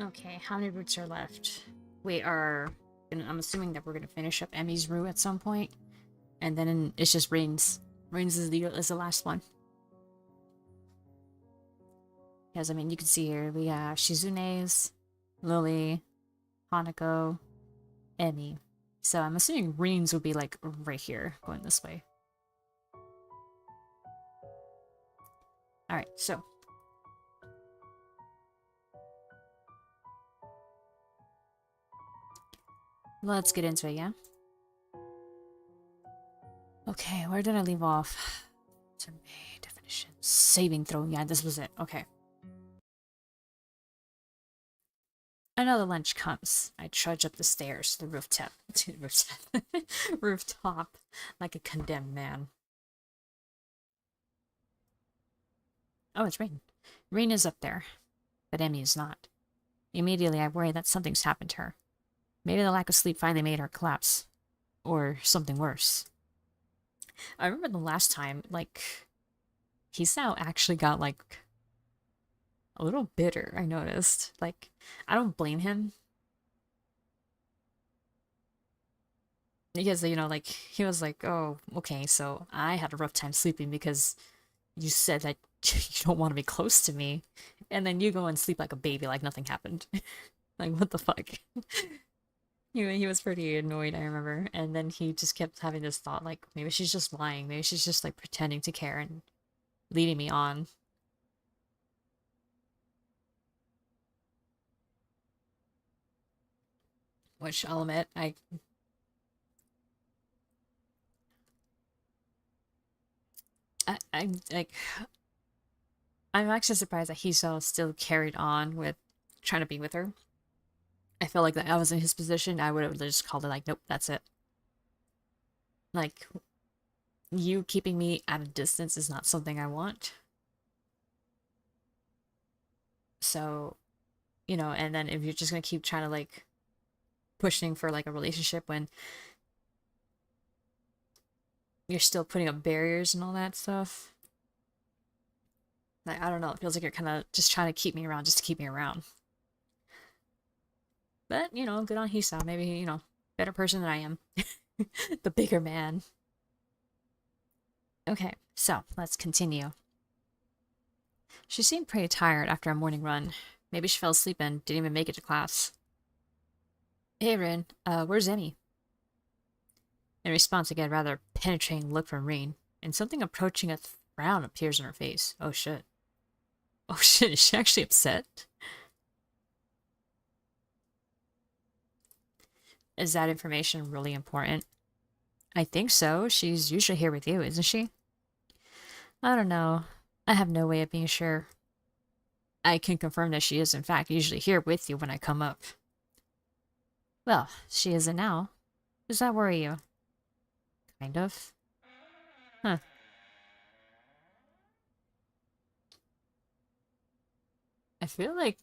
Okay, how many routes are left? We are... I'm assuming that we're gonna finish up Emmy's route at some point, and then it's just Rain's. Rain's is the last one. Because, I mean, you can see here, we have Shizune's, Lily, Hanako, Emmy. So I'm assuming Rain's would be, like, right here, going this way. Alright, so. Let's get into it, yeah? Okay, where did I leave off? Definition. Saving throw. Yeah, this was it. Okay. Another lunch comes. I trudge up the stairs to the rooftop. To the rooftop. Rooftop. Like a condemned man. Oh, it's Rain. Rain is up there. But Emmy is not. Immediately, I worry that something's happened to her. Maybe the lack of sleep finally made her collapse. Or something worse. I remember the last time, like, he's now actually got, like, a little bitter, I noticed. Like, I don't blame him. Because, you know, like, he was like, oh, okay, so I had a rough time sleeping because you said that you don't want to be close to me. And then you go and sleep like a baby like nothing happened. Like, what the fuck? He was pretty annoyed, I remember. And then he just kept having this thought, like, maybe she's just lying. Maybe she's just, like, pretending to care and leading me on. Which I'll admit, like, I'm actually surprised that Hiso still carried on with trying to be with her. I feel like that I was in his position, I would have just called it like, nope, that's it. Like, you keeping me at a distance is not something I want. So, you know, and then if you're just gonna keep trying to like pushing for like a relationship when you're still putting up barriers and all that stuff, like I don't know, it feels like you're kind of just trying to keep me around just to keep me around. But you know, good on Hisa. Maybe you know, better person than I am, the bigger man. Okay, so let's continue. She seemed pretty tired after a morning run. Maybe she fell asleep and didn't even make it to class. Hey, Rin, where's Emmy? In response, I get a rather penetrating look from Rin, and something approaching a frown appears on her face. Oh shit. Oh shit, is she actually upset? Is that information really important? I think so. She's usually here with you, isn't she? I don't know. I have no way of being sure. I can confirm that she is, in fact, usually here with you when I come up. Well, she isn't now. Does that worry you? Kind of. Huh. I feel like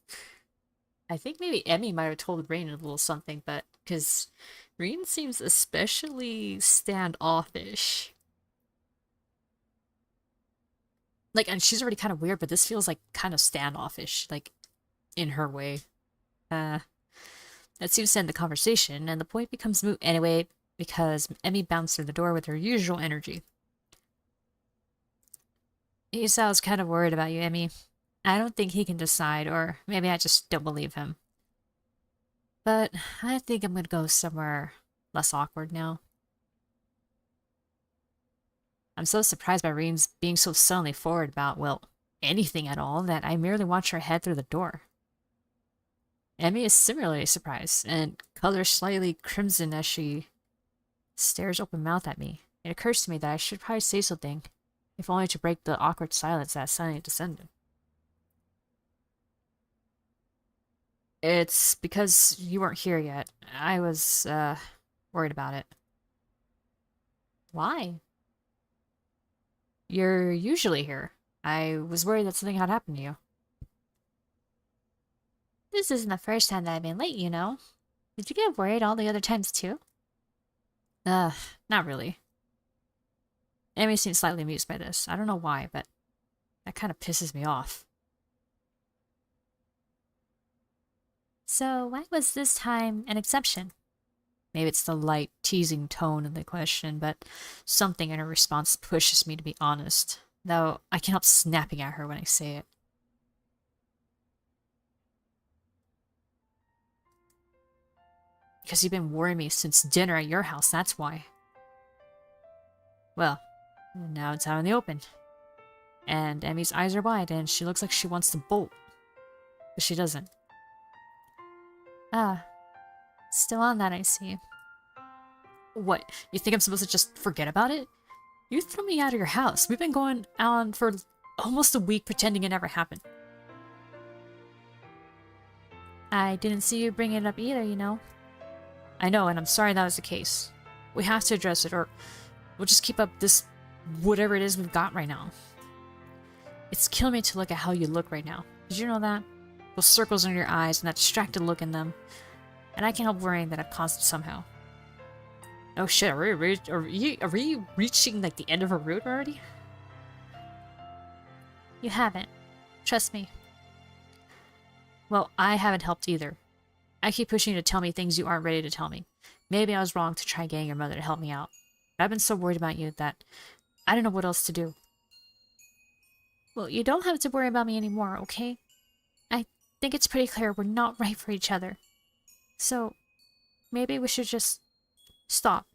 I think maybe Emmy might have told Rain a little something, but because Rain seems especially standoffish. Like, and she's already kind of weird, but this feels like kind of standoffish, like in her way. Uh, that seems to end the conversation, and the point becomes moot anyway because Emmy bounced through the door with her usual energy. He sounds kind of worried about you, Emmy. I don't think he can decide, or maybe I just don't believe him. But I think I'm gonna go somewhere less awkward now. I'm so surprised by Reem's being so suddenly forward about, well, anything at all, that I merely watch her head through the door. Emmy is similarly surprised, and colors slightly crimson as she stares open mouthed at me. It occurs to me that I should probably say something, if only to break the awkward silence that suddenly descended. It's because you weren't here yet. I was, worried about it. Why? You're usually here. I was worried that something had happened to you. This isn't the first time that I've been late, you know. Did you get worried all the other times too? Uh, not really. Amy seems slightly amused by this. I don't know why, but that kind of pisses me off. So why was this time an exception? Maybe it's the light, teasing tone of the question, but something in her response pushes me to be honest, though I can't help snapping at her when I say it. Because you've been worrying me since dinner at your house, that's why. Well, now it's out in the open. And Emmy's eyes are wide, and she looks like she wants to bolt. But she doesn't. Ah, still on that, I see. What, you think I'm supposed to just forget about it? You threw me out of your house. We've been going on for almost a week pretending it never happened. I didn't see you bring it up either, you know. I know, and I'm sorry that was the case. We have to address it, or we'll just keep up this whatever it is we've got right now. It's killing me to look at how you look right now. Did you know that? Those circles under your eyes and that distracted look in them. And I can't help worrying that I've caused it somehow. Oh shit, are we reaching like the end of a route already? You haven't. Trust me. Well, I haven't helped either. I keep pushing you to tell me things you aren't ready to tell me. Maybe I was wrong to try getting your mother to help me out. But I've been so worried about you that I don't know what else to do. Well, you don't have to worry about me anymore, okay? I think it's pretty clear we're not right for each other. So, maybe we should just stop.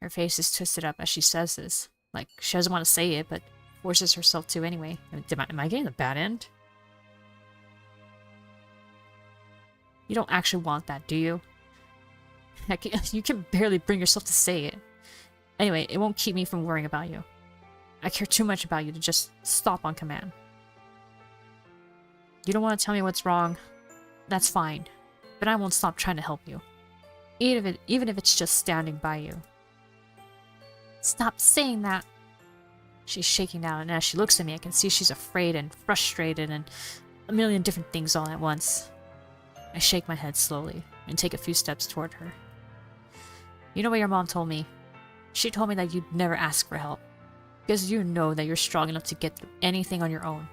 Her face is twisted up as she says this. Like, she doesn't want to say it, but forces herself to anyway. Am I getting the bad end? You don't actually want that, do you? You can barely bring yourself to say it. Anyway, it won't keep me from worrying about you. I care too much about you to just stop on command. You don't want to tell me what's wrong. That's fine. But I won't stop trying to help you. Even if it's just standing by you. Stop saying that. She's shaking now, and as she looks at me, I can see she's afraid and frustrated and a million different things all at once. I shake my head slowly and take a few steps toward her. You know what your mom told me? She told me that you'd never ask for help. Because you know that you're strong enough to get through anything on your own.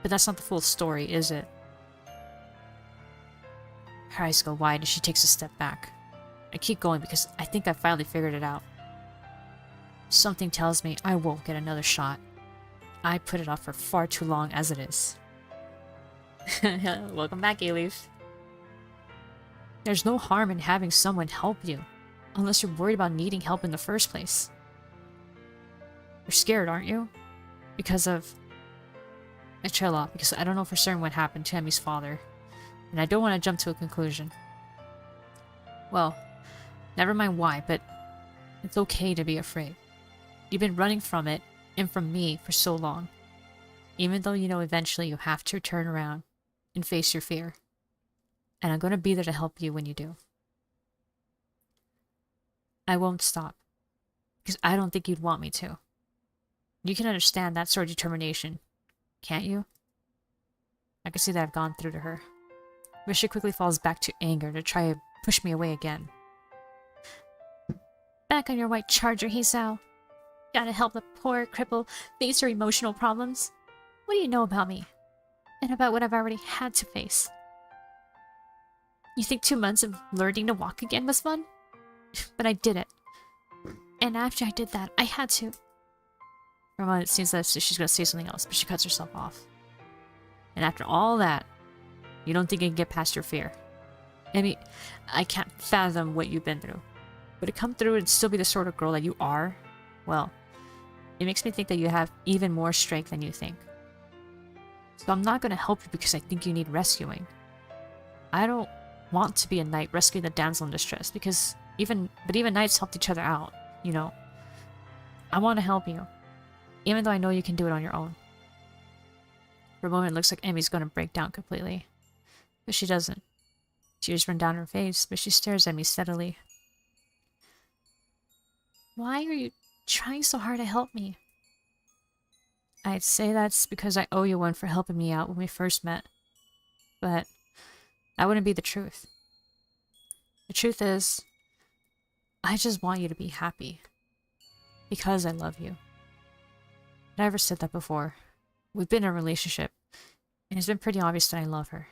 But that's not the full story, is it? Her eyes go wide and she takes a step back. I keep going because I think I finally figured it out. Something tells me I won't get another shot. I put it off for far too long as it is. Welcome back, A-Leaf. There's no harm in having someone help you, unless you're worried about needing help in the first place. You're scared, aren't you? Because of... I trail off because I don't know for certain what happened to Emmy's father, and I don't want to jump to a conclusion. Well, never mind why, but it's okay to be afraid. You've been running from it, and from me, for so long. Even though you know eventually you have to turn around and face your fear. And I'm going to be there to help you when you do. I won't stop. Because I don't think you'd want me to. You can understand that sort of determination, can't you? I can see that I've gone through to her. But she quickly falls back to anger to try to push me away again. Back on your white charger, Hisao. Gotta help the poor cripple face her emotional problems. What do you know about me? And about what I've already had to face? You think 2 months of learning to walk again was fun? But I did it. And after I did that, I had to... For a moment, it seems as if she's going to say something else, but she cuts herself off. And after all that, you don't think you can get past your fear. I mean, I can't fathom what you've been through. But to come through and still be the sort of girl that you are, well, it makes me think that you have even more strength than you think. So I'm not going to help you because I think you need rescuing. I don't want to be a knight rescuing the damsel in distress because even knights helped each other out, you know. I want to help you. Even though I know you can do it on your own. For a moment, it looks like Emmy's going to break down completely. But she doesn't. Tears run down her face, but she stares at me steadily. Why are you trying so hard to help me? I'd say that's because I owe you one for helping me out when we first met. But that wouldn't be the truth. The truth is, I just want you to be happy. Because I love you. I never said that before. We've been in a relationship, and it's been pretty obvious that I love her.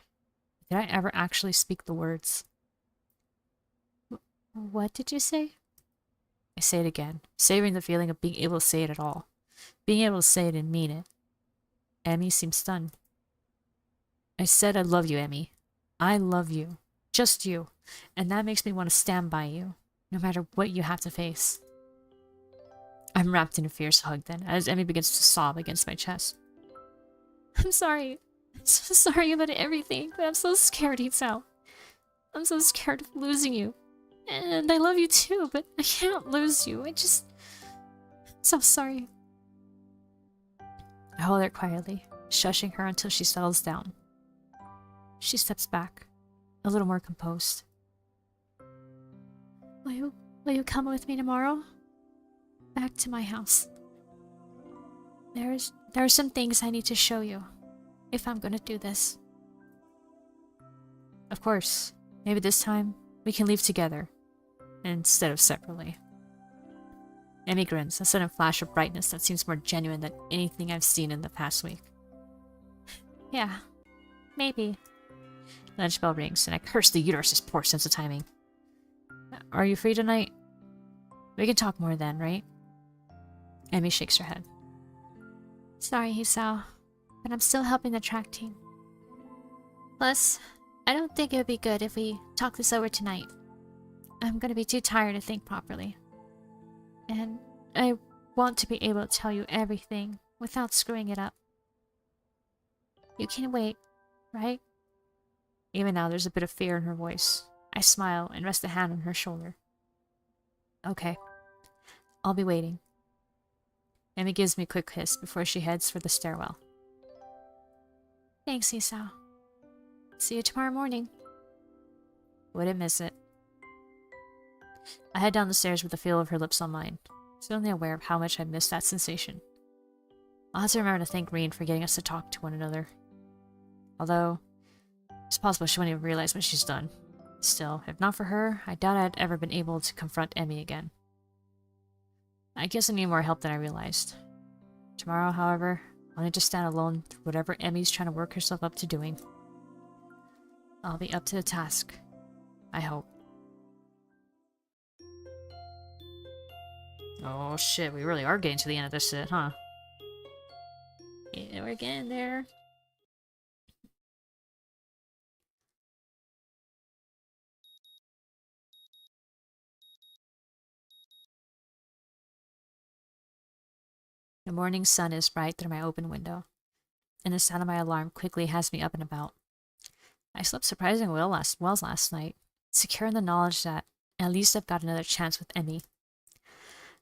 Did I ever actually speak the words? What did you say? I say it again, savoring the feeling of being able to say it at all. Being able to say it and mean it. Emmy seemed stunned. I said I love you, Emmy. I love you. Just you. And that makes me want to stand by you, no matter what you have to face. I'm wrapped in a fierce hug then, as Emmy begins to sob against my chest. I'm sorry. I'm so sorry about everything, but I'm so scared, Isao. I'm so scared of losing you. And I love you too, but I can't lose you. I'm so sorry. I hold her quietly, shushing her until she settles down. She steps back, a little more composed. Will you come with me tomorrow? Back to my house. There are some things I need to show you, if I'm gonna do this. Of course. Maybe this time, we can leave together, instead of separately. Emmy grins, a sudden flash of brightness that seems more genuine than anything I've seen in the past week. Yeah, maybe. Lunch bell rings, and I curse the uterus's poor sense of timing. Are you free tonight? We can talk more then, right? Emmy shakes her head. Sorry, Hisao, but I'm still helping the track team. Plus, I don't think it would be good if we talk this over tonight. I'm gonna be too tired to think properly. And I want to be able to tell you everything without screwing it up. You can wait, right? Even now, there's a bit of fear in her voice. I smile and rest a hand on her shoulder. Okay. I'll be waiting. Emmy gives me a quick kiss before she heads for the stairwell. Thanks, Isao. See you tomorrow morning. Wouldn't miss it. I head down the stairs with the feel of her lips on mine, suddenly aware of how much I missed that sensation. I'll have to remember to thank Reen for getting us to talk to one another. Although, it's possible she wouldn't even realize what she's done. Still, if not for her, I doubt I'd ever been able to confront Emmy again. I guess I need more help than I realized. Tomorrow, however, I'll need to stand alone through whatever Emmy's trying to work herself up to doing. I'll be up to the task. I hope. Oh shit, we really are getting to the end of this shit, huh? Yeah, we're getting there. The morning sun is bright through my open window, and the sound of my alarm quickly has me up and about. I slept surprisingly well last night, secure in the knowledge that at least I've got another chance with Emmy.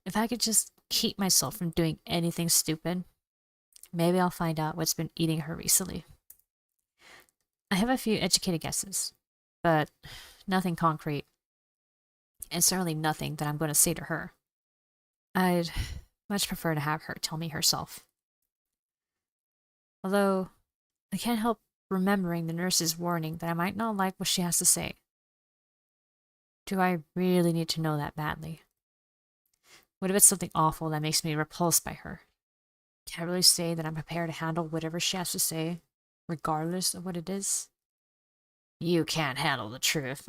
If I could just keep myself from doing anything stupid, maybe I'll find out what's been eating her recently. I have a few educated guesses, but nothing concrete, and certainly nothing that I'm going to say to her. I'd much prefer to have her tell me herself. Although, I can't help remembering the nurse's warning that I might not like what she has to say. Do I really need to know that badly? What if it's something awful that makes me repulsed by her? Can I really say that I'm prepared to handle whatever she has to say, regardless of what it is? You can't handle the truth.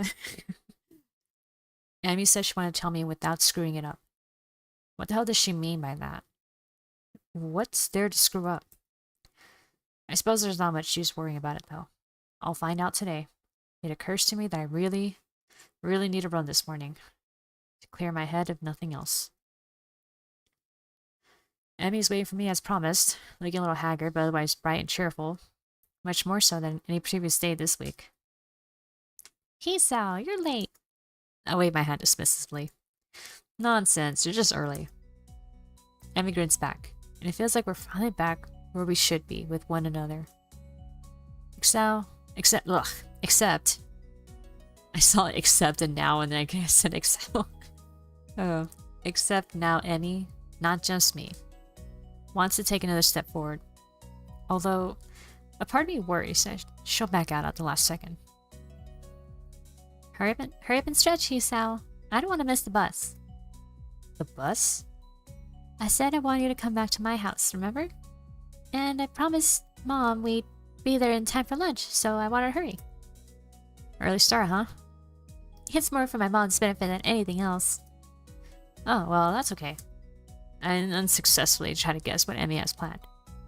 Amy said she wanted to tell me without screwing it up. What the hell does she mean by that? What's there to screw up? I suppose there's not much use worrying about it, though. I'll find out today. It occurs to me that I really need to run this morning. To clear my head, if nothing else. Emmy's waiting for me as promised, looking a little haggard, but otherwise bright and cheerful. Much more so than any previous day this week. Hisao, you're late. I wave my hand dismissively. Nonsense, you're just early. Emmy grins back, and it feels like we're finally back where we should be with one another. Except, I saw except and now, and then I said except. Oh, except now Emmy, not just me, wants to take another step forward. Although, a part of me worries that she'll back out at the last second. Hurry up and stretch, Hisao. I don't want to miss the bus. The bus? I said I wanted you to come back to my house, remember? And I promised Mom we'd be there in time for lunch, so I wanted to hurry. Early start, huh? It's more for my mom's benefit than anything else. Oh, well, that's okay. I unsuccessfully try to guess what Emmy has planned,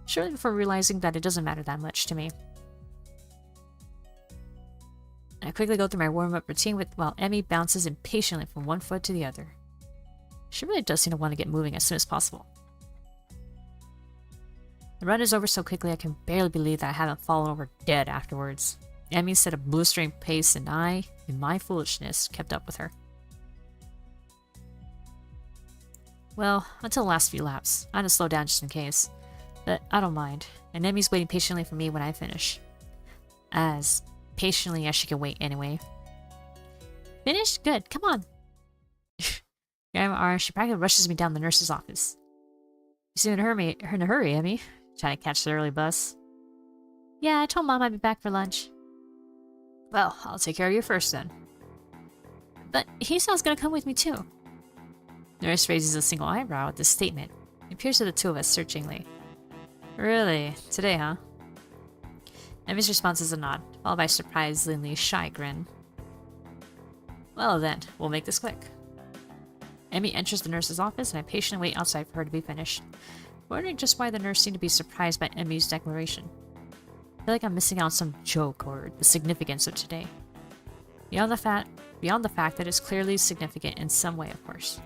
shortly before realizing that it doesn't matter that much to me. I quickly go through my warm-up routine while Emmy bounces impatiently from one foot to the other. She really does seem to want to get moving as soon as possible. The run is over so quickly I can barely believe that I haven't fallen over dead afterwards. Emmy set a blistering pace and I, in my foolishness, kept up with her. Well, until the last few laps. I had to slow down just in case. But I don't mind, and Emmy's waiting patiently for me when I finish. As patiently as she can wait anyway. Finished? Good, come on! She practically rushes me down the nurse's office. You seem in a hurry, Emmy. Trying to catch the early bus. Yeah, I told Mom I'd be back for lunch. Well, I'll take care of you first then. But Hisao's gonna come with me too. Nurse raises a single eyebrow at this statement. It appears to the two of us searchingly. Really? Today, huh? Emmy's response is a nod, followed by a surprisingly shy grin. Well then, we'll make this quick. Emmy enters the nurse's office and I patiently wait outside for her to be finished, wondering just why the nurse seemed to be surprised by Emmy's declaration. I feel like I'm missing out on some joke or the significance of today. Beyond the fact that it's clearly significant in some way, of course.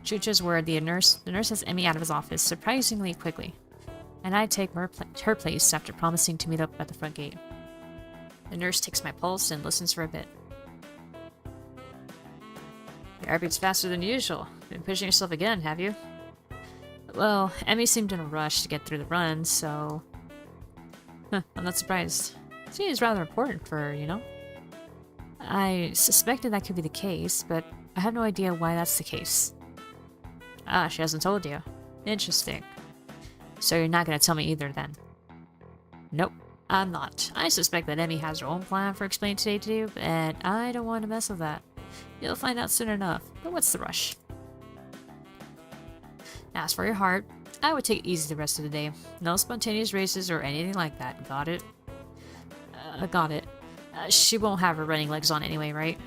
Shoujo's word, the nurse has Emmy out of his office surprisingly quickly, and I take her place after promising to meet up at the front gate. The nurse takes my pulse and listens for a bit. Your heartbeat's faster than usual. Been pushing yourself again, have you? Well, Emmy seemed in a rush to get through the run, so... I'm not surprised. Seems rather important for her, you know? I suspected that could be the case, but I have no idea why that's the case. Ah, she hasn't told you. Interesting. So you're not gonna tell me either, then? Nope, I'm not. I suspect that Emmy has her own plan for explaining today to you, and I don't want to mess with that. You'll find out soon enough, but what's the rush? As for your heart, I would take it easy the rest of the day. No spontaneous races or anything like that, got it? Got it. She won't have her running legs on anyway, right?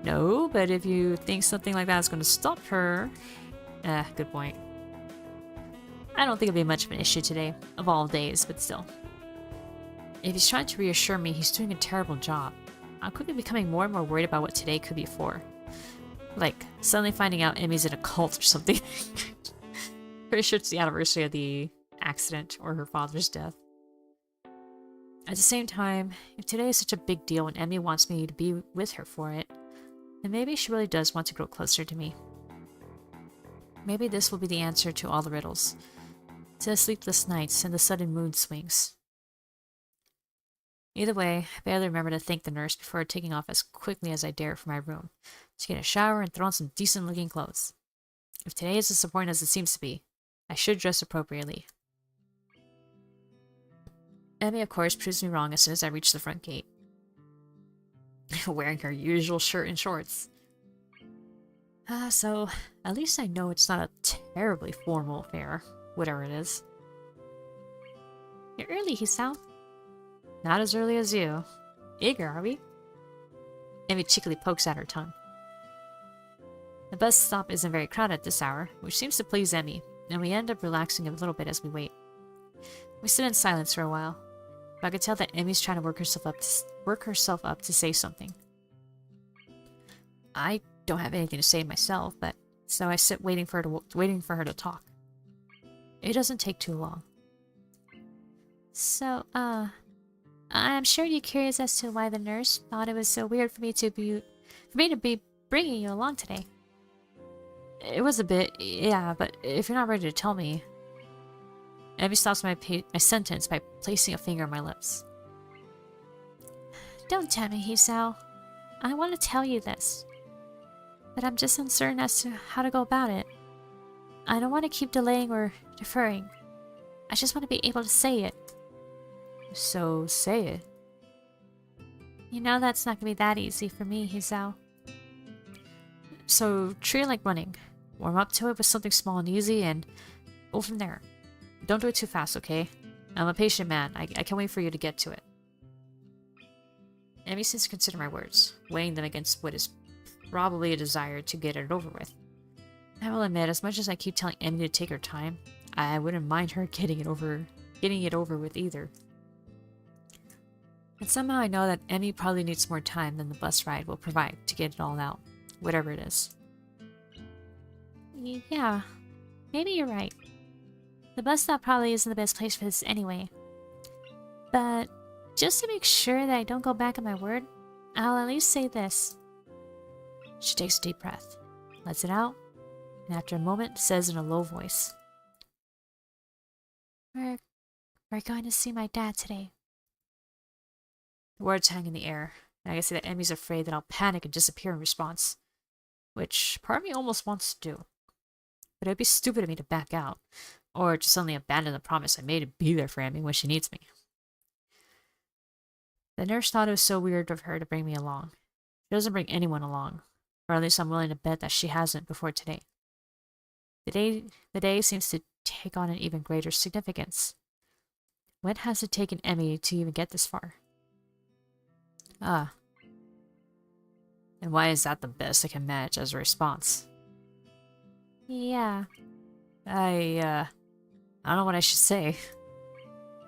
No, but if you think something like that is going to stop her... good point. I don't think it'll be much of an issue today, of all days, but still. If he's trying to reassure me, he's doing a terrible job. I'm quickly becoming more and more worried about what today could be for. Like, suddenly finding out Emmy's in a cult or something. Pretty sure it's the anniversary of the accident or her father's death. At the same time, if today is such a big deal and Emmy wants me to be with her for it, then maybe she really does want to grow closer to me. Maybe this will be the answer to all the riddles. To the sleepless nights and the sudden mood swings. Either way, I barely remember to thank the nurse before taking off as quickly as I dare for my room, to get a shower and throw on some decent-looking clothes. If today is as important as it seems to be, I should dress appropriately. Emmy, of course, proves me wrong as soon as I reach the front gate. Wearing her usual shirt and shorts. So, at least I know it's not a terribly formal affair, whatever it is. You're early, Hisao. Not as early as you. Eager, are we? Emmy cheekily pokes at her tongue. The bus stop isn't very crowded at this hour, which seems to please Emmy, and we end up relaxing a little bit as we wait. We sit in silence for a while, but I could tell that Emmy's trying to work herself up to say something. I don't have anything to say myself, but so I sit waiting for her to talk. It doesn't take too long. So, I'm sure you're curious as to why the nurse thought it was so weird for me to be bringing you along today. It was a bit, yeah, but if you're not ready to tell me... Emmy stops my sentence by placing a finger on my lips. Don't tell me, Hisao. I want to tell you this. But I'm just uncertain as to how to go about it. I don't want to keep delaying or deferring. I just want to be able to say it. So, say it. You know that's not going to be that easy for me, Hisao. So, treat it like running. Warm up to it with something small and easy, and go from there. Don't do it too fast, okay? I'm a patient man. I can't wait for you to get to it. Emmy seems to consider my words, weighing them against what is probably a desire to get it over with. I will admit, as much as I keep telling Emmy to take her time, I wouldn't mind her getting it over with either. And somehow I know that Emmy probably needs more time than the bus ride will provide to get it all out, whatever it is. Yeah, maybe you're right. The bus stop probably isn't the best place for this anyway. But just to make sure that I don't go back on my word, I'll at least say this. She takes a deep breath, lets it out, and after a moment says in a low voice, We're going to see my dad today. The words hang in the air, and I can see that Emmy's afraid that I'll panic and disappear in response, which part of me almost wants to do. But it'd be stupid of me to back out, or to suddenly abandon the promise I made to be there for Emmy when she needs me. The nurse thought it was so weird of her to bring me along. She doesn't bring anyone along, or at least I'm willing to bet that she hasn't before today. The day seems to take on an even greater significance. When has it taken Emmy to even get this far? Ah. And why is that the best I can manage as a response? Yeah. I don't know what I should say.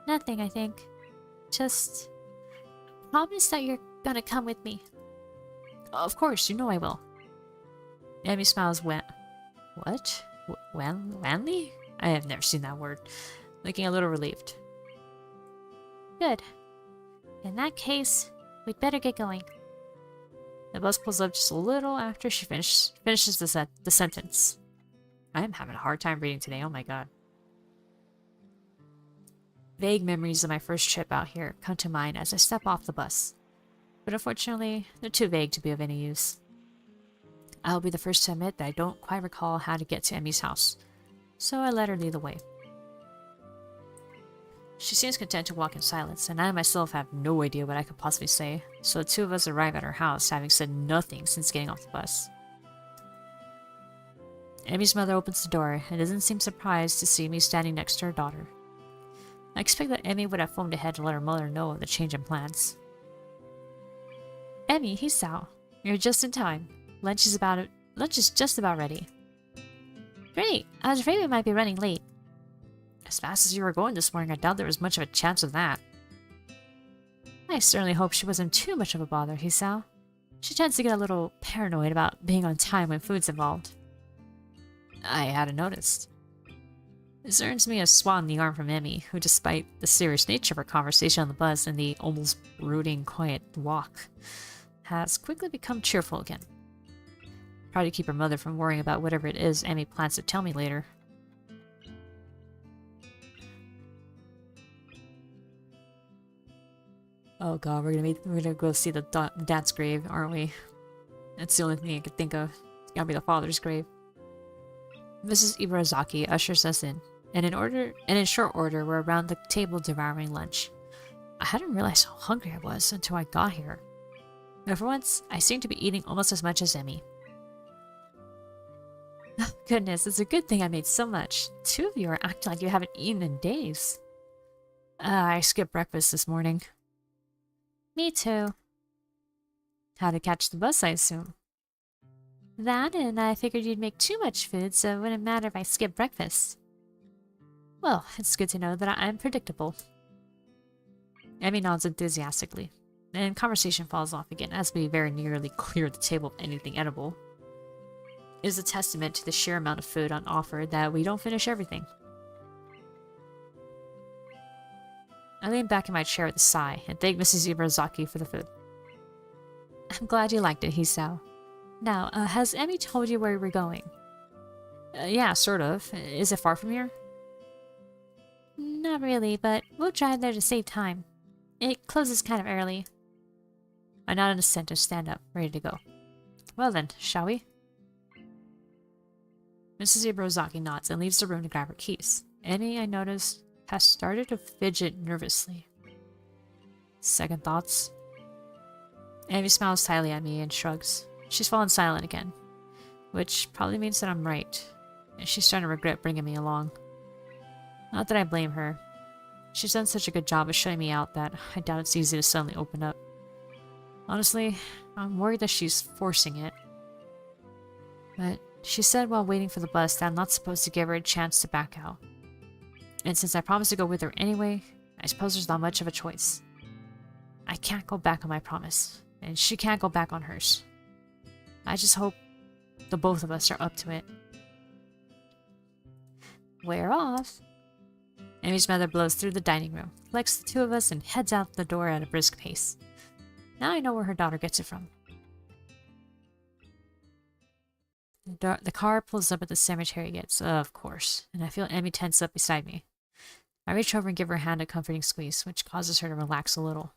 Nothing, I think. Just promise that you're gonna come with me. Of course, you know I will. Emmy smiles What? Wanly? I have never seen that word. Looking a little relieved. Good. In that case, we'd better get going. The bus pulls up just a little after she finishes the sentence. I am having a hard time reading today, oh my god. Vague memories of my first trip out here come to mind as I step off the bus. But unfortunately, they're too vague to be of any use. I'll be the first to admit that I don't quite recall how to get to Emmy's house, so I let her lead the way. She seems content to walk in silence, and I myself have no idea what I could possibly say, so the two of us arrive at her house, having said nothing since getting off the bus. Emmy's mother opens the door and doesn't seem surprised to see me standing next to her daughter. I expect that Emmy would have phoned ahead to let her mother know of the change in plans. Emmy, Hisao, you're just in time. Lunch is just about ready. Great, I was afraid we might be running late. As fast as you were going this morning, I doubt there was much of a chance of that. I certainly hope she wasn't too much of a bother, Hisao. She tends to get a little paranoid about being on time when food's involved. I hadn't noticed. This earns me a swat in the arm from Emmy, who despite the serious nature of her conversation on the bus and the almost brooding quiet walk, has quickly become cheerful again. Try to keep her mother from worrying about whatever it is Emmy plans to tell me later. Oh god, we're gonna go see the dad's grave, aren't we? That's the only thing I could think of. It's gotta be the father's grave. Mrs. Ibarazaki ushers us in, and in short order, we're around the table devouring lunch. I hadn't realized how hungry I was until I got here. But for once, I seem to be eating almost as much as Emmy. Oh, goodness, it's a good thing I made so much. Two of you are acting like you haven't eaten in days. I skipped breakfast this morning. Me too. How to catch the bus, I assume. That, and I figured you'd make too much food, so it wouldn't matter if I skipped breakfast. Well, it's good to know that I'm predictable. Emmy nods enthusiastically, and conversation falls off again as we very nearly clear the table of anything edible. It is a testament to the sheer amount of food on offer that we don't finish everything. I lean back in my chair with a sigh and thank Mrs. Ibarazaki for the food. I'm glad you liked it, Hisao. Now, has Emmy told you where we're going? Yeah, sort of. Is it far from here? Not really, but we'll drive there to save time. It closes kind of early. I nod in assent and stand up, ready to go. Well then, shall we? Mrs. Ibarazaki nods and leaves the room to grab her keys. Emmy, I notice, has started to fidget nervously. Second thoughts. Emmy smiles tightly at me and shrugs. She's fallen silent again, which probably means that I'm right, and she's starting to regret bringing me along. Not that I blame her. She's done such a good job of shutting me out that I doubt it's easy to suddenly open up. Honestly, I'm worried that she's forcing it. But she said while waiting for the bus that I'm not supposed to give her a chance to back out. And since I promised to go with her anyway, I suppose there's not much of a choice. I can't go back on my promise, and she can't go back on hers. I just hope the both of us are up to it. We're off. Amy's mother blows through the dining room, collects the two of us, and heads out the door at a brisk pace. Now I know where her daughter gets it from. The car pulls up at the cemetery gates, of course, and I feel Emmy tense up beside me. I reach over and give her hand a comforting squeeze, which causes her to relax a little.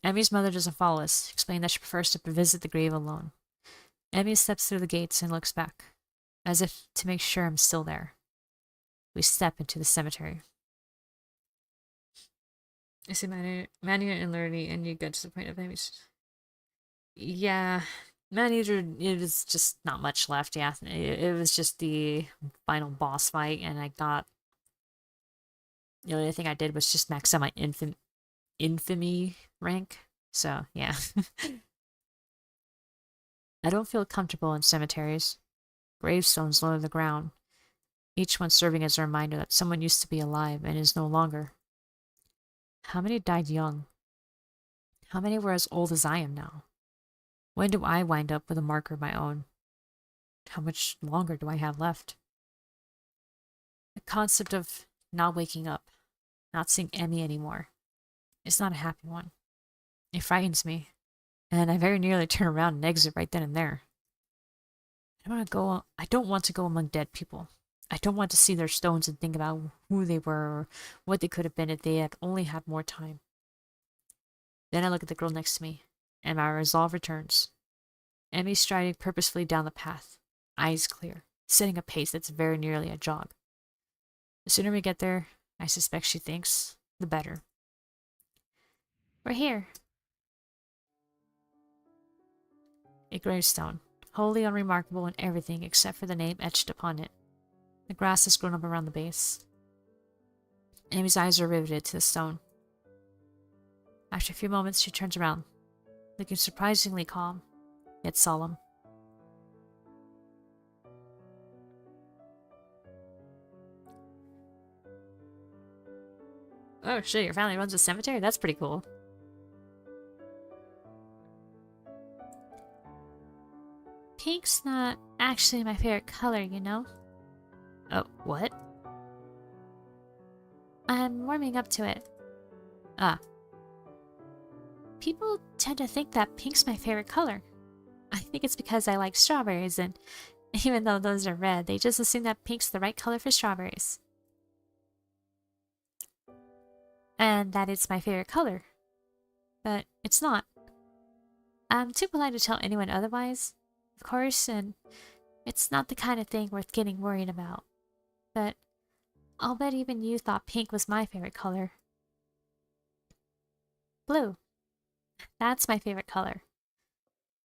Emmy's mother doesn't follow us, explaining that she prefers to visit the grave alone. Emmy steps through the gates and looks back, as if to make sure I'm still there. We step into the cemetery. I see Manu and Lurdy, and you get to the point of Emmy's. Yeah, Maneater, it was just not much left, yeah. It was just the final boss fight, and I got... The only thing I did was just max out my infamy rank, so yeah. I don't feel comfortable in cemeteries. Gravestones low to the ground, each one serving as a reminder that someone used to be alive and is no longer. How many died young? How many were as old as I am now? When do I wind up with a marker of my own? How much longer do I have left? The concept of not waking up, not seeing Emmy anymore, is not a happy one. It frightens me, and I very nearly turn around and exit right then and there. I don't want to go among dead people. I don't want to see their stones and think about who they were or what they could have been if they had only had more time. Then I look at the girl next to me, and my resolve returns. Emmy striding purposefully down the path, eyes clear, setting a pace that's very nearly a jog. The sooner we get there, I suspect she thinks, the better. We're here. A gravestone, wholly unremarkable in everything except for the name etched upon it. The grass has grown up around the base. Amy's eyes are riveted to the stone. After a few moments, she turns around, looking surprisingly calm, yet solemn. Oh shit, your family runs a cemetery? That's pretty cool. Pink's not actually my favorite color, you know? Oh, what? I'm warming up to it. Ah. People tend to think that pink's my favorite color. I think it's because I like strawberries, and even though those are red, they just assume that pink's the right color for strawberries. And that it's my favorite color. But it's not. I'm too polite to tell anyone otherwise, of course, and it's not the kind of thing worth getting worried about. But I'll bet even you thought pink was my favorite color. Blue. That's my favorite color.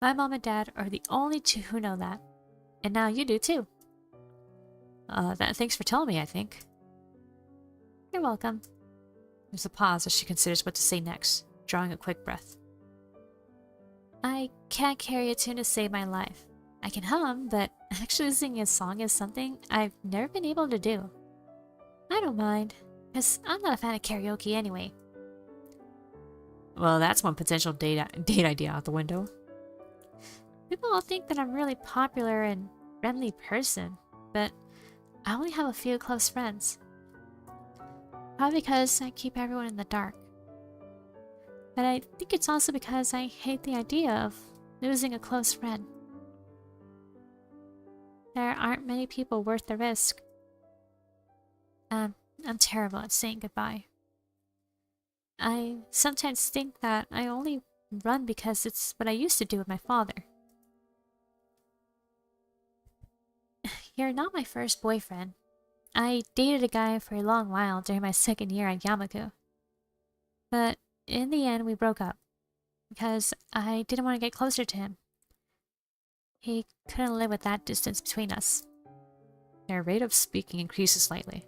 My mom and dad are the only two who know that. And now you do too. Thanks for telling me, I think. You're welcome. There's a pause as she considers what to say next, drawing a quick breath. I can't carry a tune to save my life. I can hum, but actually singing a song is something I've never been able to do. I don't mind, because I'm not a fan of karaoke anyway. Well, that's one potential date idea out the window. People all think that I'm a really popular and friendly person, but I only have a few close friends. Probably because I keep everyone in the dark. But I think it's also because I hate the idea of losing a close friend. There aren't many people worth the risk. I'm terrible at saying goodbye. I sometimes think that I only run because it's what I used to do with my father. You're not my first boyfriend. I dated a guy for a long while during my second year at Yamaku. But in the end, we broke up because I didn't want to get closer to him. He couldn't live with that distance between us. Her rate of speaking increases slightly,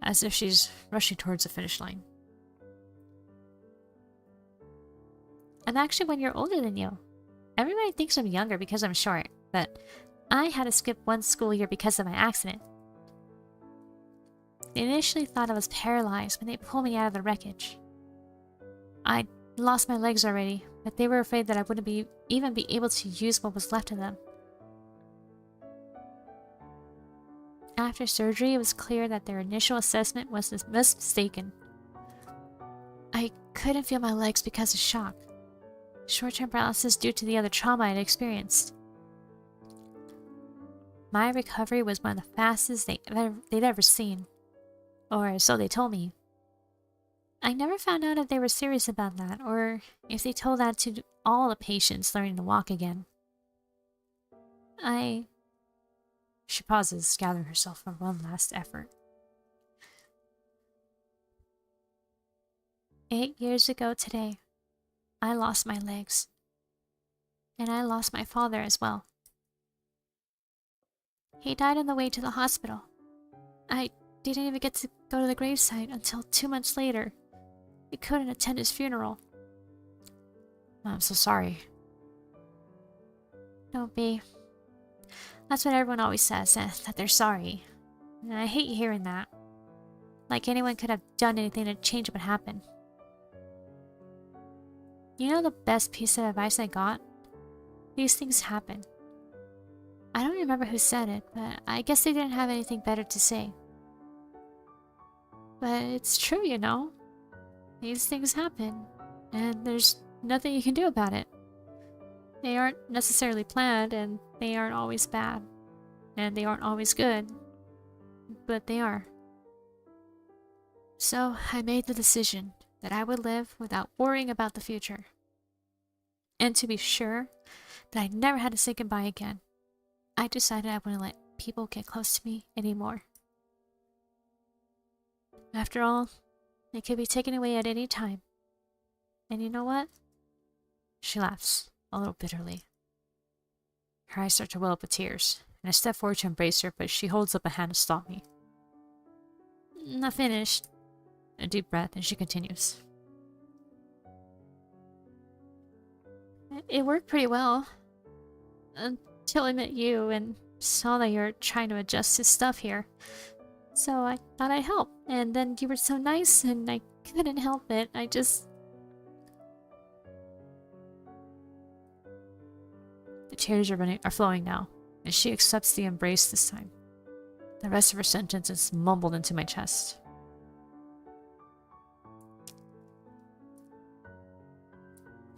as if she's rushing towards the finish line. I'm actually 1 year older than you. Everybody thinks I'm younger because I'm short, but I had to skip 1 school year because of my accident. They initially thought I was paralyzed when they pulled me out of the wreckage. I lost my legs already, but they were afraid that I wouldn't even be able to use what was left of them. After surgery, it was clear that their initial assessment was mistaken. I couldn't feel my legs because of shock. Short-term paralysis due to the other trauma I'd experienced. My recovery was one of the fastest they'd ever seen. Or so they told me. I never found out if they were serious about that, or if they told that to all the patients learning to walk again. She pauses, gathering herself for one last effort. 8 years ago today, I lost my legs. And I lost my father as well. He died on the way to the hospital. I didn't even get to go to the gravesite until 2 months later. We couldn't attend his funeral. I'm so sorry. Don't be. That's what everyone always says, that they're sorry. And I hate hearing that. Like anyone could have done anything to change what happened. You know the best piece of advice I got? These things happen. I don't remember who said it, but I guess they didn't have anything better to say. But it's true, you know? These things happen, and there's nothing you can do about it. They aren't necessarily planned, and they aren't always bad. And they aren't always good. But they are. So I made the decision that I would live without worrying about the future. And to be sure that I never had to say goodbye again, I decided I wouldn't let people get close to me anymore. After all, it could be taken away at any time. And you know what? She laughs, a little bitterly. Her eyes start to well up with tears, and I step forward to embrace her, but she holds up a hand to stop me. Not finished. A deep breath, and she continues. It worked pretty well. Until I met you and saw that you're trying to adjust to stuff here. So I thought I'd help. And then you were so nice and I couldn't help it. The tears are flowing now, and she accepts the embrace this time. The rest of her sentence is mumbled into my chest.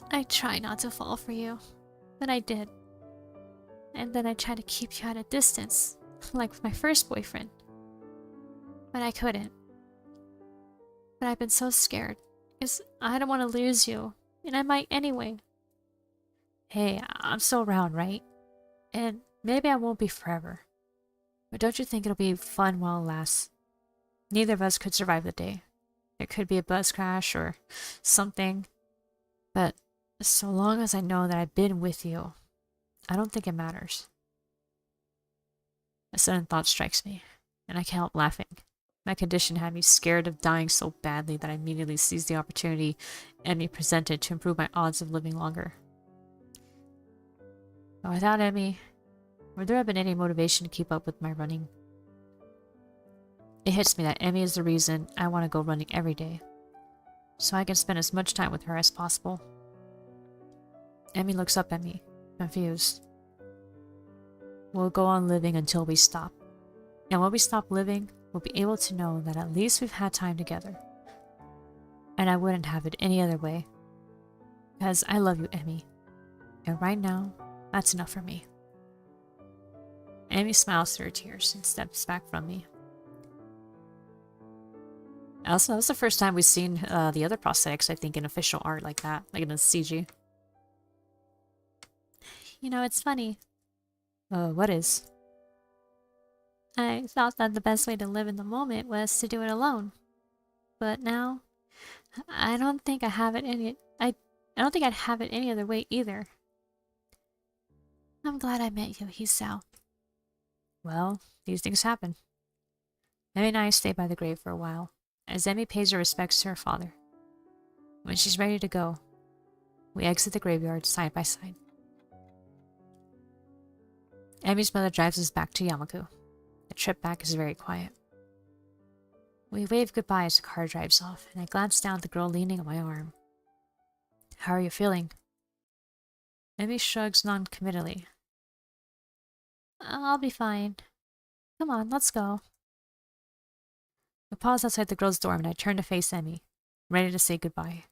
I try not to fall for you, but I did. And then I tried to keep you at a distance, like with my first boyfriend. But I couldn't. But I've been so scared, because I don't want to lose you, and I might anyway. Hey, I'm still around, right? And maybe I won't be forever. But don't you think it'll be fun while it lasts? Neither of us could survive the day. There could be a bus crash or something. But so long as I know that I've been with you, I don't think it matters. A sudden thought strikes me, and I can't help laughing. My condition had me scared of dying so badly that I immediately seized the opportunity Emmy presented to improve my odds of living longer. But without Emmy, would there have been any motivation to keep up with my running? It hits me that Emmy is the reason I want to go running every day, so I can spend as much time with her as possible. Emmy looks up at me, confused. We'll go on living until we stop. And when we stop living, we'll be able to know that at least we've had time together. And I wouldn't have it any other way. Because I love you, Emmy. And right now, that's enough for me. Emmy smiles through her tears and steps back from me. Also, that was the first time we've seen the other prosthetics, I think, in official art like that. Like in a CG. You know, it's funny. What is? I thought that the best way to live in the moment was to do it alone. But now, I don't think I have it I don't think I'd have it any other way either. I'm glad I met you, Hisao. Well, these things happen. Emmy and I stay by the grave for a while, as Emmy pays her respects to her father. When she's ready to go, We exit the graveyard side by side. Emi's mother drives us back to Yamaku. The trip back is very quiet. We wave goodbye as the car drives off, and I glance down at the girl leaning on my arm. How are you feeling? Emi shrugs non-committally. I'll be fine. Come on, let's go. We pause outside the girl's dorm and I turn to face Emi, ready to say goodbye.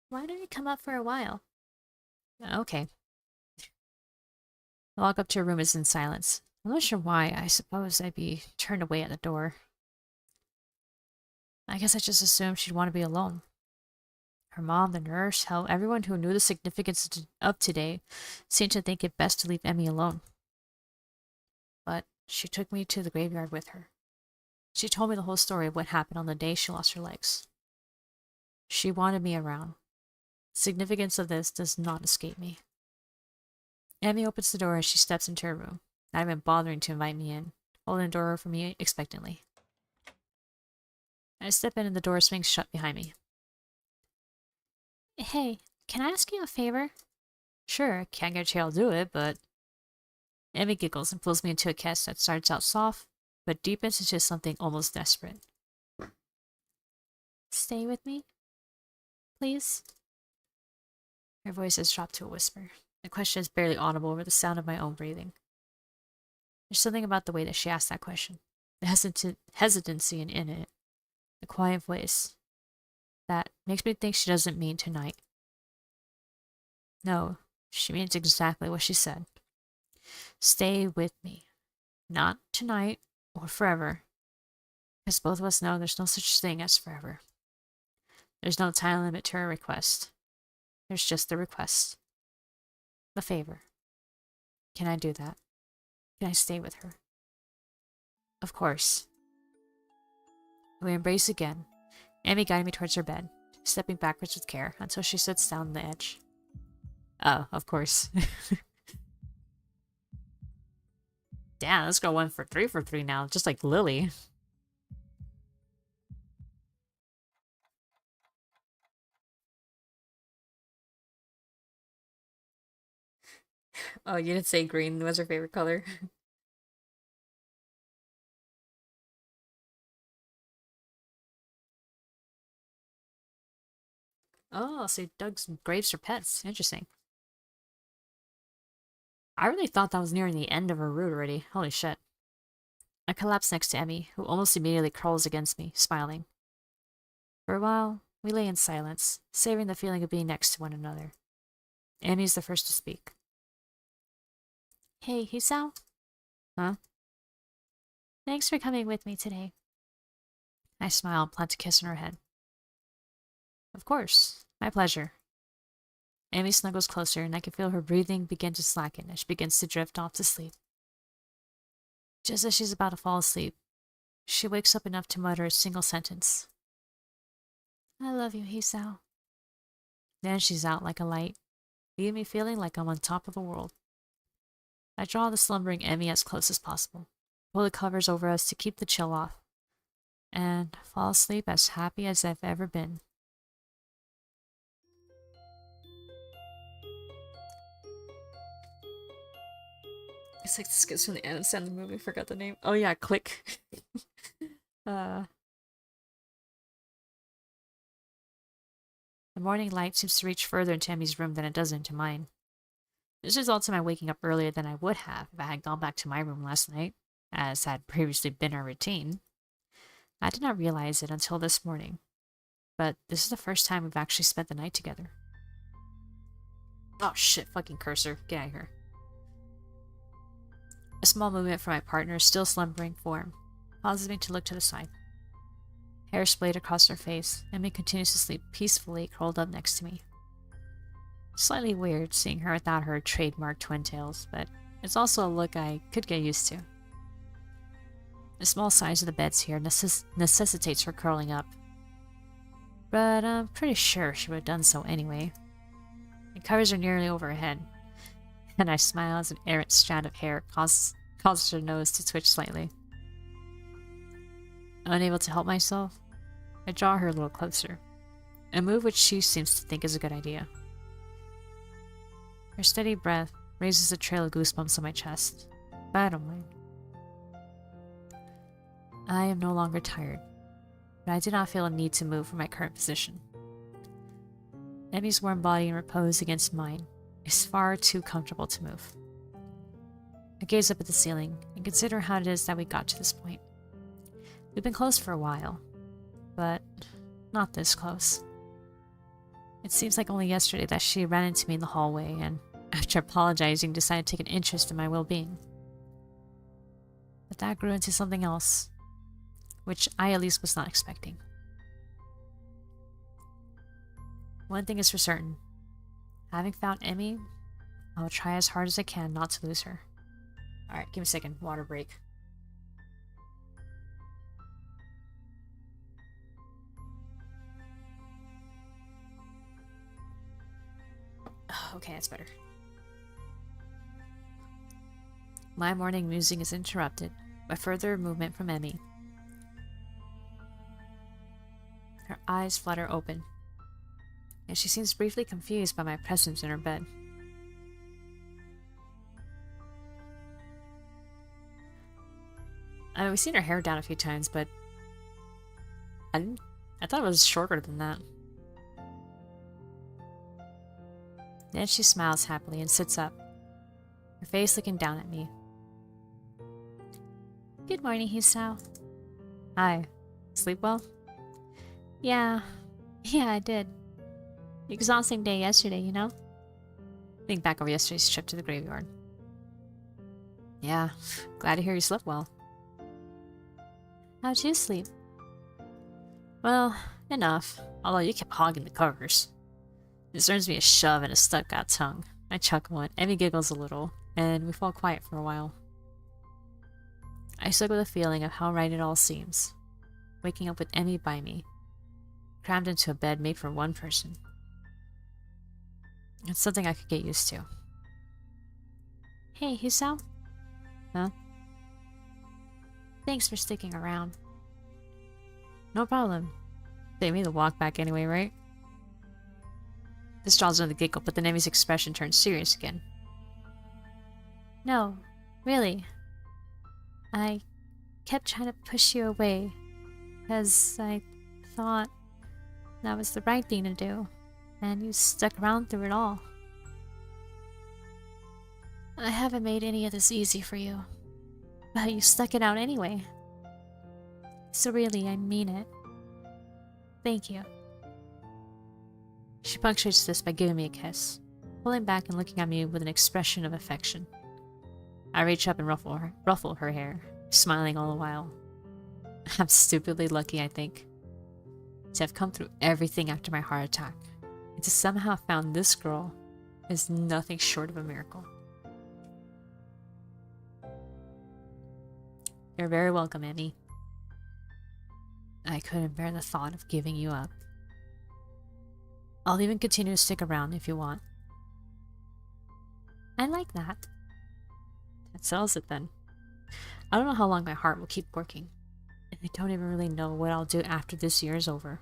Why don't you come up for a while? Okay. I walk up to her room in silence. I'm not sure why. I suppose I'd be turned away at the door. I guess I just assumed she'd want to be alone. Her mom, the nurse, hell, everyone who knew the significance of today seemed to think it best to leave Emi alone. But she took me to the graveyard with her. She told me the whole story of what happened on the day she lost her legs. She wanted me around. The significance of this does not escape me. Emi opens the door as she steps into her room, not even bothering to invite me in, holding the door for me expectantly. I step in and the door swings shut behind me. Hey, can I ask you a favor? Sure, can't guarantee I'll do it, but... Emi giggles and pulls me into a kiss that starts out soft, but deepens into something almost desperate. Stay with me? Please? Her voice has dropped to a whisper. The question is barely audible over the sound of my own breathing. There's something about the way that she asked that question. The hesitancy in it. The quiet voice. That makes me think she doesn't mean tonight. No, she means exactly what she said. Stay with me. Not tonight or forever. Because both of us know there's no such thing as forever. There's no time limit to her request. There's just the request. The favor. Can I do that? Can I stay with her? Of course. We embrace again. Emi guided me towards her bed, stepping backwards with care until she sits down on the edge. Oh, of course. Damn, this girl went for 3 for 3 now, just like Lily. Oh, you didn't say green was her favorite color? Oh, so Doug's graves for pets. Interesting. I really thought that was nearing the end of her route already. Holy shit. I collapse next to Emi, who almost immediately crawls against me, smiling. For a while, we lay in silence, savoring the feeling of being next to one another. Emi's the first to speak. Hey, Hisao? Huh? Thanks for coming with me today. I smile and plant a kiss on her head. Of course. My pleasure. Emi snuggles closer, and I can feel her breathing begin to slacken as she begins to drift off to sleep. Just as she's about to fall asleep, she wakes up enough to mutter a single sentence. I love you, Hisao. Then she's out like a light, leaving me feeling like I'm on top of the world. I draw the slumbering Emi as close as possible, pull the covers over us to keep the chill off, and fall asleep as happy as I've ever been. It's like the skits from the Adam Sandler movie. Forgot the name. Oh yeah, Click. The morning light seems to reach further into Emi's room than it does into mine. This results in my waking up earlier than I would have if I had gone back to my room last night, as had previously been our routine. I did not realize it until this morning, but this is the first time we've actually spent the night together. Oh shit, fucking cursor. Get out of here. A small movement from my partner's still slumbering form causes me to look to the side. Hair splayed across her face, Emi continues to sleep peacefully curled up next to me. Slightly weird seeing her without her trademark twin tails, but it's also a look I could get used to. The small size of the beds here necessitates her curling up, but I'm pretty sure she would have done so anyway. It covers her nearly over her head, and I smile as an errant strand of hair causes her nose to twitch slightly. Unable to help myself, I draw her a little closer. a move which she seems to think is a good idea. Her steady breath raises a trail of goosebumps on my chest, but I don't mind. I am no longer tired, but I do not feel a need to move from my current position. Emmy's warm body in repose against mine is far too comfortable to move. I gaze up at the ceiling and consider how it is that we got to this point. We've been close for a while, but not this close. It seems like only yesterday that she ran into me in the hallway and, after apologizing, decided to take an interest in my well-being. But that grew into something else, which I at least was not expecting. One thing is for certain. Having found Emmy, I will try as hard as I can not to lose her. Alright, give me a second. Water break. Okay, that's better. My morning musing is interrupted by further movement from Emmy. Her eyes flutter open, and she seems briefly confused by my presence in her bed. I mean, we've seen her hair down a few times, but I thought it was shorter than that. Then she smiles happily and sits up, her face looking down at me. Good morning, Hisao. Hi. Sleep well? Yeah, I did. Exhausting day yesterday, you know? Think back over yesterday's trip to the graveyard. Yeah, glad to hear you slept well. How'd you sleep? Well, enough, although you kept hogging the covers. This earns me a shove and a stuck-out tongue. I chuckle and Emmy giggles a little, and we fall quiet for a while. I stuck with a feeling of how right it all seems, waking up with Emmy by me, crammed into a bed made for one person. It's something I could get used to. Hey, Hisao? Huh? Thanks for sticking around. No problem. They made the walk back anyway, right? This draws another giggle, but then Emmy's expression turns serious again. No, really. I kept trying to push you away, because I thought that was the right thing to do, and you stuck around through it all. I haven't made any of this easy for you, but you stuck it out anyway. So really, I mean it. Thank you. She punctuates this by giving me a kiss, pulling back and looking at me with an expression of affection. I reach up and ruffle her hair, smiling all the while. I'm stupidly lucky, I think, to have come through everything after my heart attack, and to somehow have found this girl is nothing short of a miracle. You're very welcome, Emmy. I couldn't bear the thought of giving you up. I'll even continue to stick around if you want. I like that. That settles it then. I don't know how long my heart will keep working, and I don't even really know what I'll do after this year is over,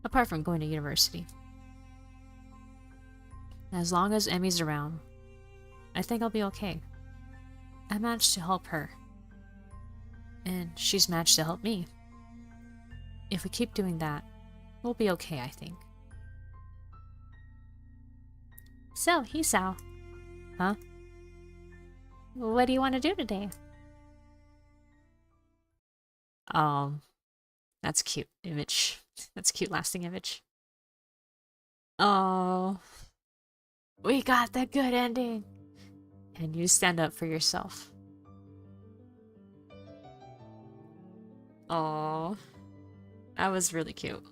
apart from going to university. As long as Emmy's around, I think I'll be okay. I managed to help her, and she's managed to help me. If we keep doing that, we'll be okay, I think. So, Hisao. Huh? What do you want to do today? That's cute image. That's a cute lasting image. Oh, we got the good ending. And you stand up for yourself. Oh, that was really cute.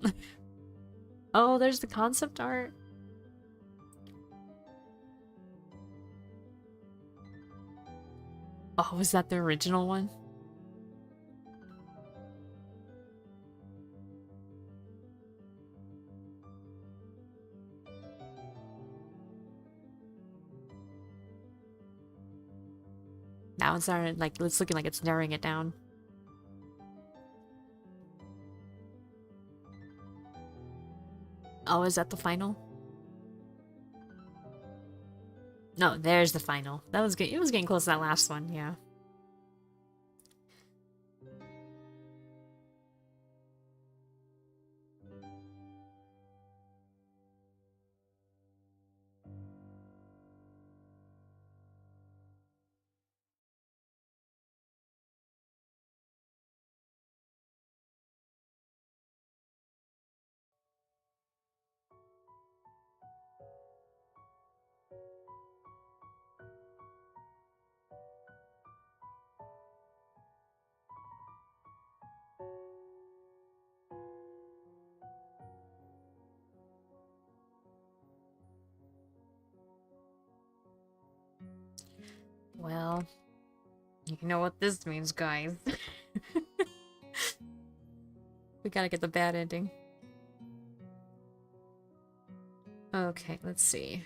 Oh, there's the concept art. Oh, was that the original one? That one's started, like, it's looking like it's narrowing it down. Oh, is that the final? No, there's the final. That was good. It was getting close to that last one, yeah. Well, you know what this means, guys. We gotta get the bad ending. Okay, let's see.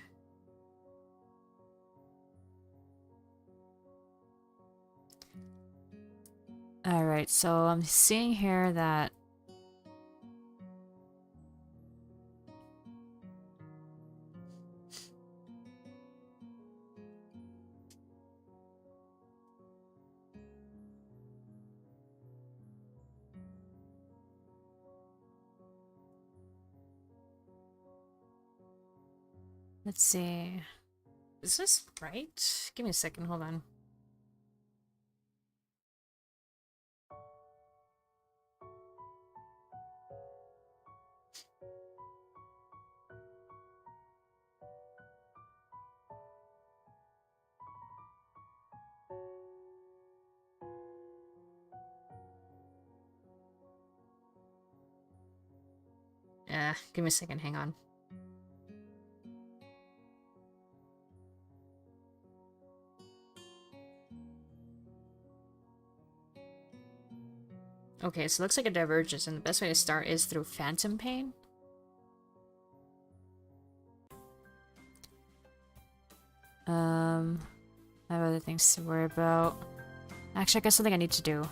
Alright, so I'm seeing here that... Let's see. Is this right? Give me a second, hold on. Give me a second, hang on. Okay, so it looks like it diverges, and the best way to start is through phantom pain. I have other things to worry about. Actually, I got something I need to do.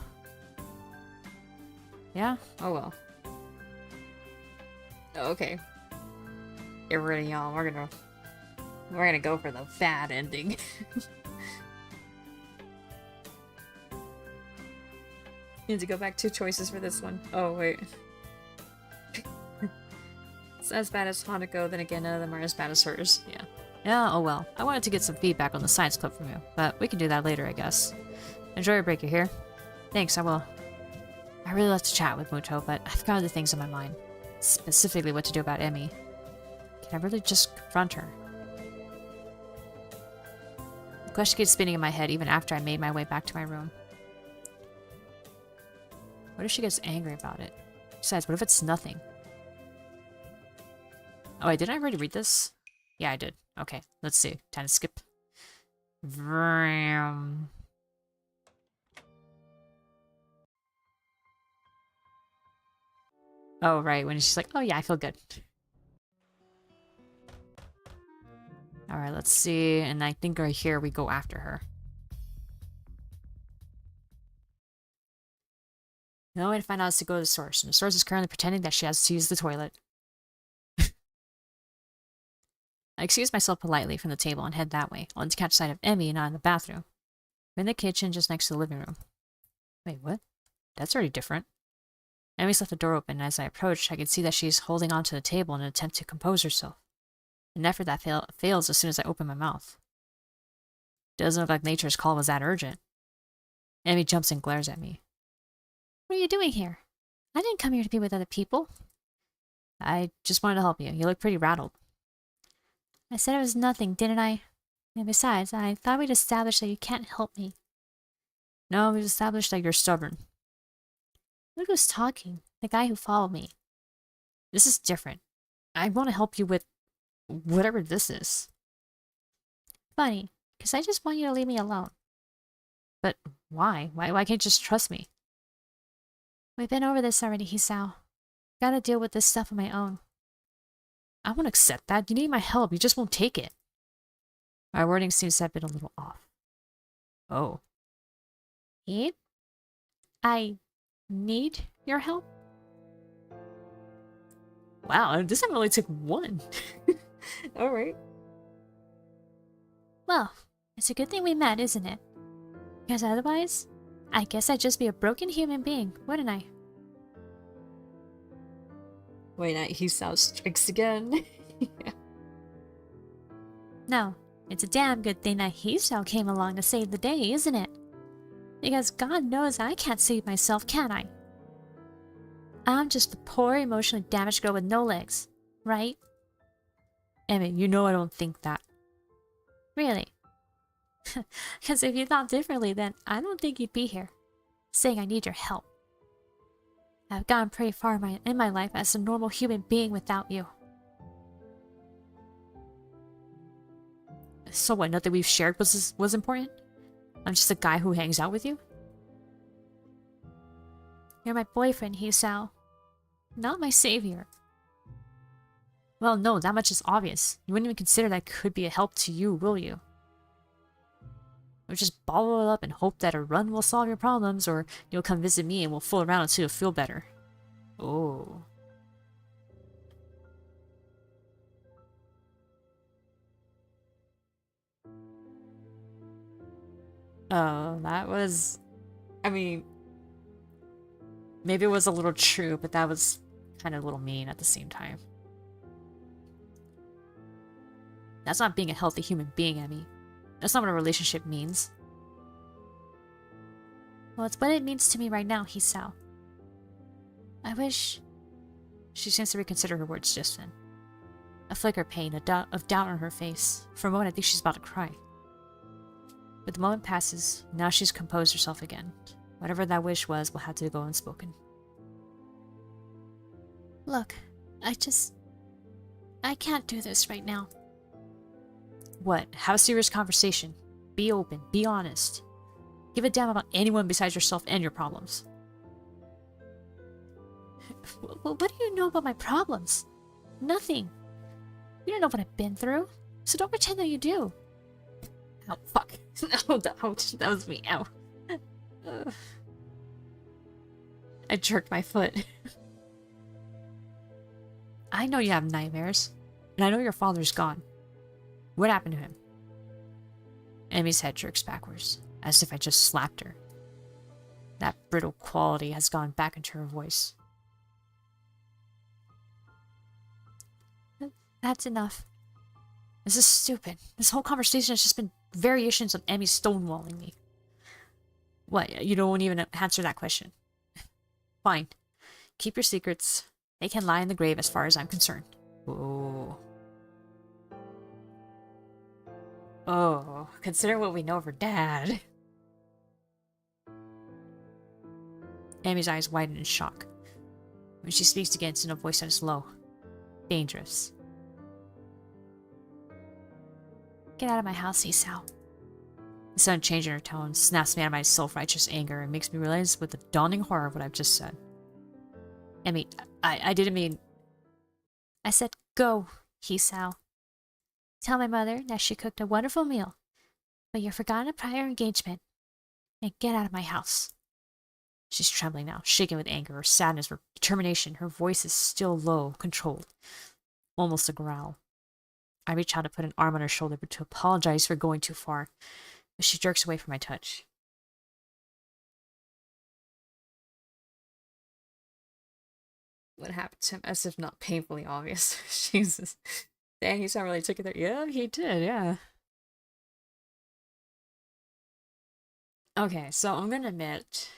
Yeah? Oh well. Okay. Get ready, y'all. We're gonna go for the bad ending. Need to go back 2 choices for this one. Oh wait. It's as bad as Hanako, then again none of them are as bad as hers. Yeah. Yeah, oh well. I wanted to get some feedback on the science clip from you, but we can do that later, I guess. Enjoy your break, you hear? Thanks, I will. I really love to chat with Muto, but I've got other things on my mind. Specifically what to do about Emmy. Can I really just confront her? The question keeps spinning in my head even after I made my way back to my room. What if she gets angry about it? Besides, what if it's nothing? Oh wait, didn't I already read this? Yeah, I did. Okay, let's see. Time to skip. Vroom. Oh, right, when she's like, oh yeah, I feel good. Alright, let's see. And I think right here we go after her. The only way to find out is to go to the source, and the source is currently pretending that she has to use the toilet. I excuse myself politely from the table and head that way, only to catch sight of Emmy not in the bathroom. I'm in the kitchen just next to the living room. Wait, what? That's already different. Emmy's left the door open, and as I approach, I can see that she's holding onto the table in an attempt to compose herself. An effort that fails as soon as I open my mouth. Doesn't look like nature's call was that urgent. Emmy jumps and glares at me. What are you doing here? I didn't come here to be with other people. I just wanted to help you. You look pretty rattled. I said it was nothing, didn't I? And besides, I thought we'd established that you can't help me. No, we've established that you're stubborn. Look who's talking. The guy who followed me. This is different. I want to help you with whatever this is. Funny, because I just want you to leave me alone. But why? Why can't you just trust me? We've been over this already, Hisao. Gotta deal with this stuff on my own. I won't accept that. You need my help. You just won't take it. My wording seems to have been a little off. Oh. Eve? I need your help? Wow, this time it only took one. Alright. Well, it's a good thing we met, isn't it? Because otherwise, I guess I'd just be a broken human being, wouldn't I? Wait, he sounds strikes again. Yeah. No, it's a damn good thing that Hisao came along to save the day, isn't it? Because God knows I can't save myself, can I? I'm just a poor, emotionally damaged girl with no legs, right? Emmy, you know I don't think that. Really? Because if you thought differently, then I don't think you'd be here, saying I need your help. I've gone pretty far in my life as a normal human being without you. So what, nothing we've shared was important? I'm just a guy who hangs out with you? You're my boyfriend, Hisao. Not my savior. Well, no, that much is obvious. You wouldn't even consider that could be a help to you, will you? Or just bottle it up and hope that a run will solve your problems, or you'll come visit me and we'll fool around until you feel better. Oh. Oh, that was... I mean... Maybe it was a little true, but that was kind of a little mean at the same time. That's not being a healthy human being, Emmy. That's not what a relationship means. Well, it's what it means to me right now, Hisao. I wish... She seems to reconsider her words just then. A flicker of pain, of doubt on her face. For a moment, I think she's about to cry. But the moment passes, now she's composed herself again. Whatever that wish was will have to go unspoken. Look, I can't do this right now. What? Have a serious conversation. Be open. Be honest. Give a damn about anyone besides yourself and your problems. What do you know about my problems? Nothing. You don't know what I've been through, so don't pretend that you do. Oh, fuck. No, ouch. That was me. Ow. I jerked my foot. I know you have nightmares, and I know your father's gone. What happened to him? Emmy's head jerks backwards, as if I just slapped her. That brittle quality has gone back into her voice. That's enough. This is stupid. This whole conversation has just been variations of Emmy stonewalling me. What, you don't even answer that question? Fine. Keep your secrets. They can lie in the grave as far as I'm concerned. Oh. Oh, consider what we know of her dad. Amy's eyes widen in shock. When she speaks again, it's in a voice that is low. Dangerous. Get out of my house, Hisao. The sudden change in her tone snaps me out of my self-righteous anger and makes me realize with the dawning horror of what I've just said. Emmy, I didn't mean... I said go, Hisao. Tell my mother that she cooked a wonderful meal, but you've forgotten a prior engagement. And get out of my house. She's trembling now, shaken with anger or sadness or determination. Her voice is still low, controlled. Almost a growl. I reach out to put an arm on her shoulder but to apologize for going too far, but she jerks away from my touch. What happened to him? As if not painfully obvious. Jesus. Dang, he's not really took it there. Yeah, he did, yeah. Okay, so I'm gonna admit,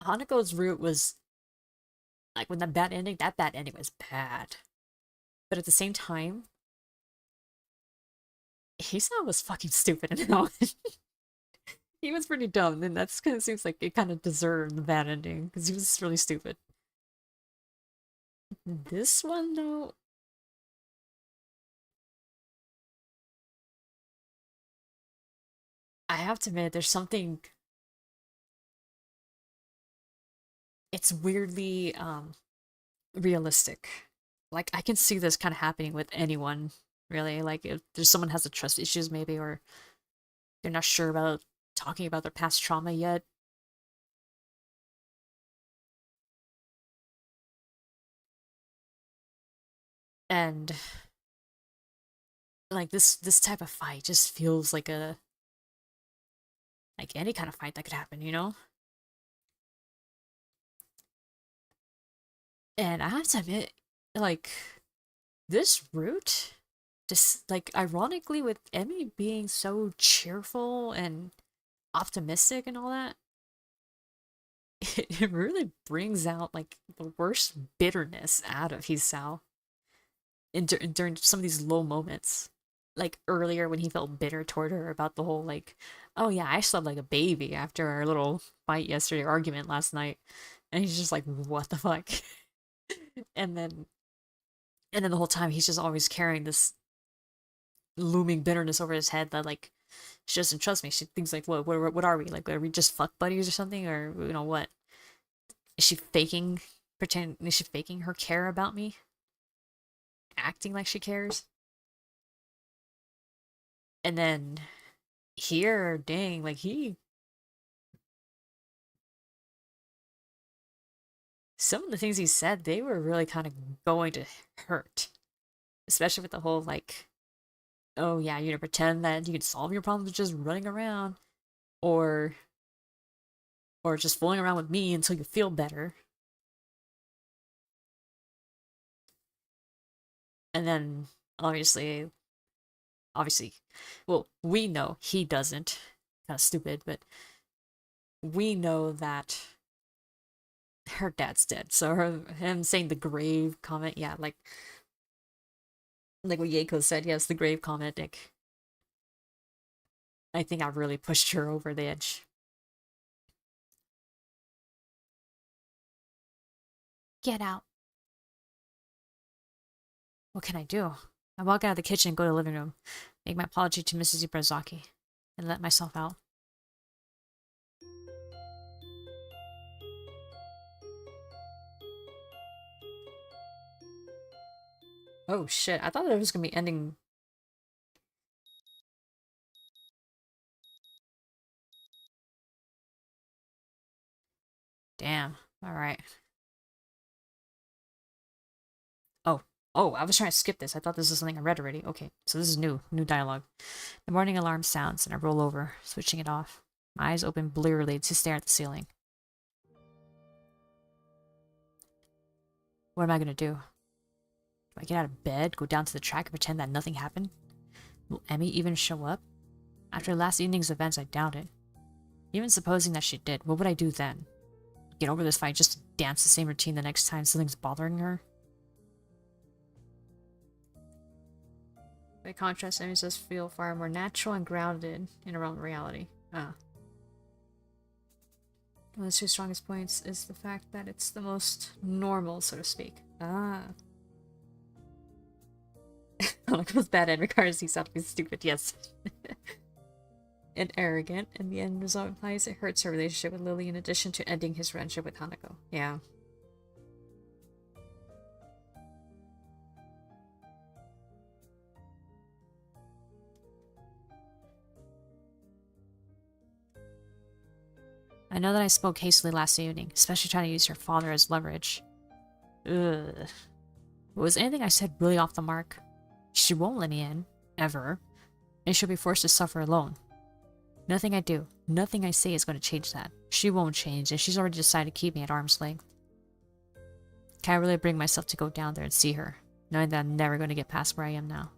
Hanako's route was, like, when that bad ending was bad. But at the same time, Hisa was fucking stupid in that one. He was pretty dumb, and that's kind of seems like it kind of deserved the bad ending, because he was really stupid. This one, though... I have to admit, there's something... It's weirdly, realistic. Like, I can see this kind of happening with anyone, really. Like, if there's someone has a trust issues, maybe, or they're not sure about talking about their past trauma yet. And like this type of fight just feels like any kind of fight that could happen, you know? And I have to admit, like, this route, just like ironically with Emmy being so cheerful and optimistic and all that, it really brings out like the worst bitterness out of Hisao during some of these low moments. Like earlier when he felt bitter toward her about the whole like, oh yeah, I slept like a baby after our little fight yesterday, argument last night, and he's just like, what the fuck? and then and then the whole time he's just always carrying this looming bitterness over his head that like she doesn't trust me. She thinks like, what are we like? Are we just fuck buddies or something, or you know what? Is she faking pretend? Is she faking her care about me? Acting like she cares? And then here, dang, like some of the things he said, they were really kind of going to hurt. Especially with the whole like, oh yeah, you know, pretend that you can solve your problems just running around, or just fooling around with me until you feel better. And then obviously, well, we know he doesn't. Kind of stupid, but we know that her dad's dead. So him saying the grave comment, yeah, like what Yeiko said, yes, the grave comment, like I think I really pushed her over the edge. Get out. What can I do? I walk out of the kitchen and go to the living room, make my apology to Mrs. Ibrazaki, and let myself out. Oh shit, I thought it was gonna be ending. Damn. Alright. Oh. Oh, I was trying to skip this. I thought this was something I read already. Okay, so this is new. New dialogue. The morning alarm sounds, and I roll over, switching it off. My eyes open blearily to stare at the ceiling. What am I gonna do? Do I get out of bed, go down to the track, and pretend that nothing happened? Will Emmy even show up? After last evening's events, I doubt it. Even supposing that she did, what would I do then? Get over this fight just to dance the same routine the next time something's bothering her? By contrast, Emmy does feel far more natural and grounded in her own reality. Ah. One of the two strongest points is the fact that it's the most normal, so to speak. Ah. Like was bad and regards he to be stupid, yes. And arrogant, and the end result implies it hurts her relationship with Lily in addition to ending his friendship with Hanako. Yeah. I know that I spoke hastily last evening, especially trying to use your father as leverage. Ugh. Was anything I said really off the mark? She won't let me in, ever, and she'll be forced to suffer alone. Nothing I do, nothing I say is going to change that. She won't change, and she's already decided to keep me at arm's length. Can I really bring myself to go down there and see her, knowing that I'm never going to get past where I am now?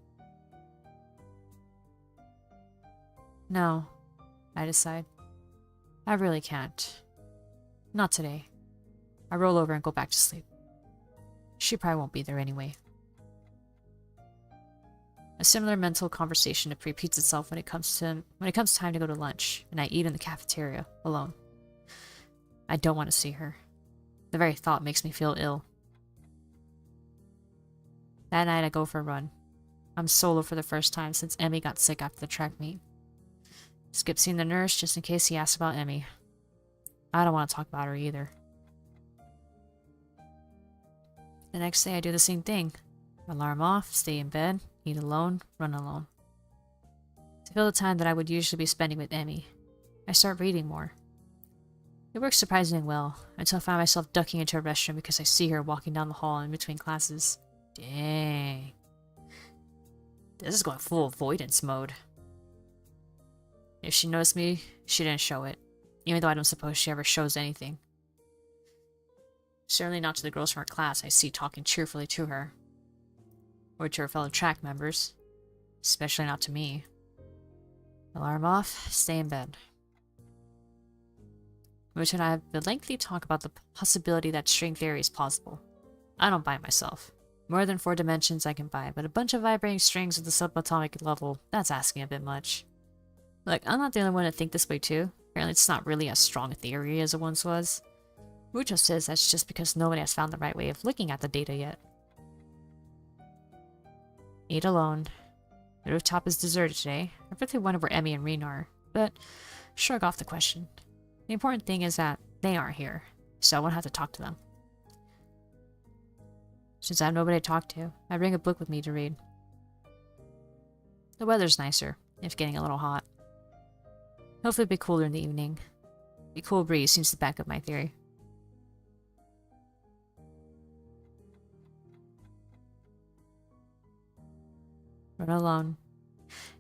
No, I decide. I really can't. Not today. I roll over and go back to sleep. She probably won't be there anyway. A similar mental conversation repeats itself when it comes time to go to lunch, and I eat in the cafeteria alone. I don't want to see her. The very thought makes me feel ill. That night I go for a run. I'm solo for the first time since Emmy got sick after the track meet. Skip seeing the nurse just in case he asks about Emmy. I don't want to talk about her either. The next day I do the same thing. Alarm off, stay in bed, eat alone, run alone. To fill the time that I would usually be spending with Emmy, I start reading more. It works surprisingly well, until I find myself ducking into a restroom because I see her walking down the hall in between classes. Dang. This is going full avoidance mode. If she noticed me, she didn't show it. Even though I don't suppose she ever shows anything. Certainly not to the girls from her class I see talking cheerfully to her. Or to her fellow track members. Especially not to me. Alarm off, stay in bed. Which and I have a lengthy talk about the possibility that string theory is plausible. I don't buy it myself. More than 4 dimensions I can buy, but a bunch of vibrating strings at the subatomic level, that's asking a bit much. Look, I'm not the only one to think this way too. Apparently it's not really as strong a theory as it once was. Shoujo says that's just because nobody has found the right way of looking at the data yet. Eat alone. The rooftop is deserted today. I really wonder where Emmy and Rena are, but shrug off the question. The important thing is that they aren't here, so I won't have to talk to them. Since I have nobody to talk to, I bring a book with me to read. The weather's nicer, if getting a little hot. Hopefully it'll be cooler in the evening. The cool breeze seems to back up my theory. Run alone.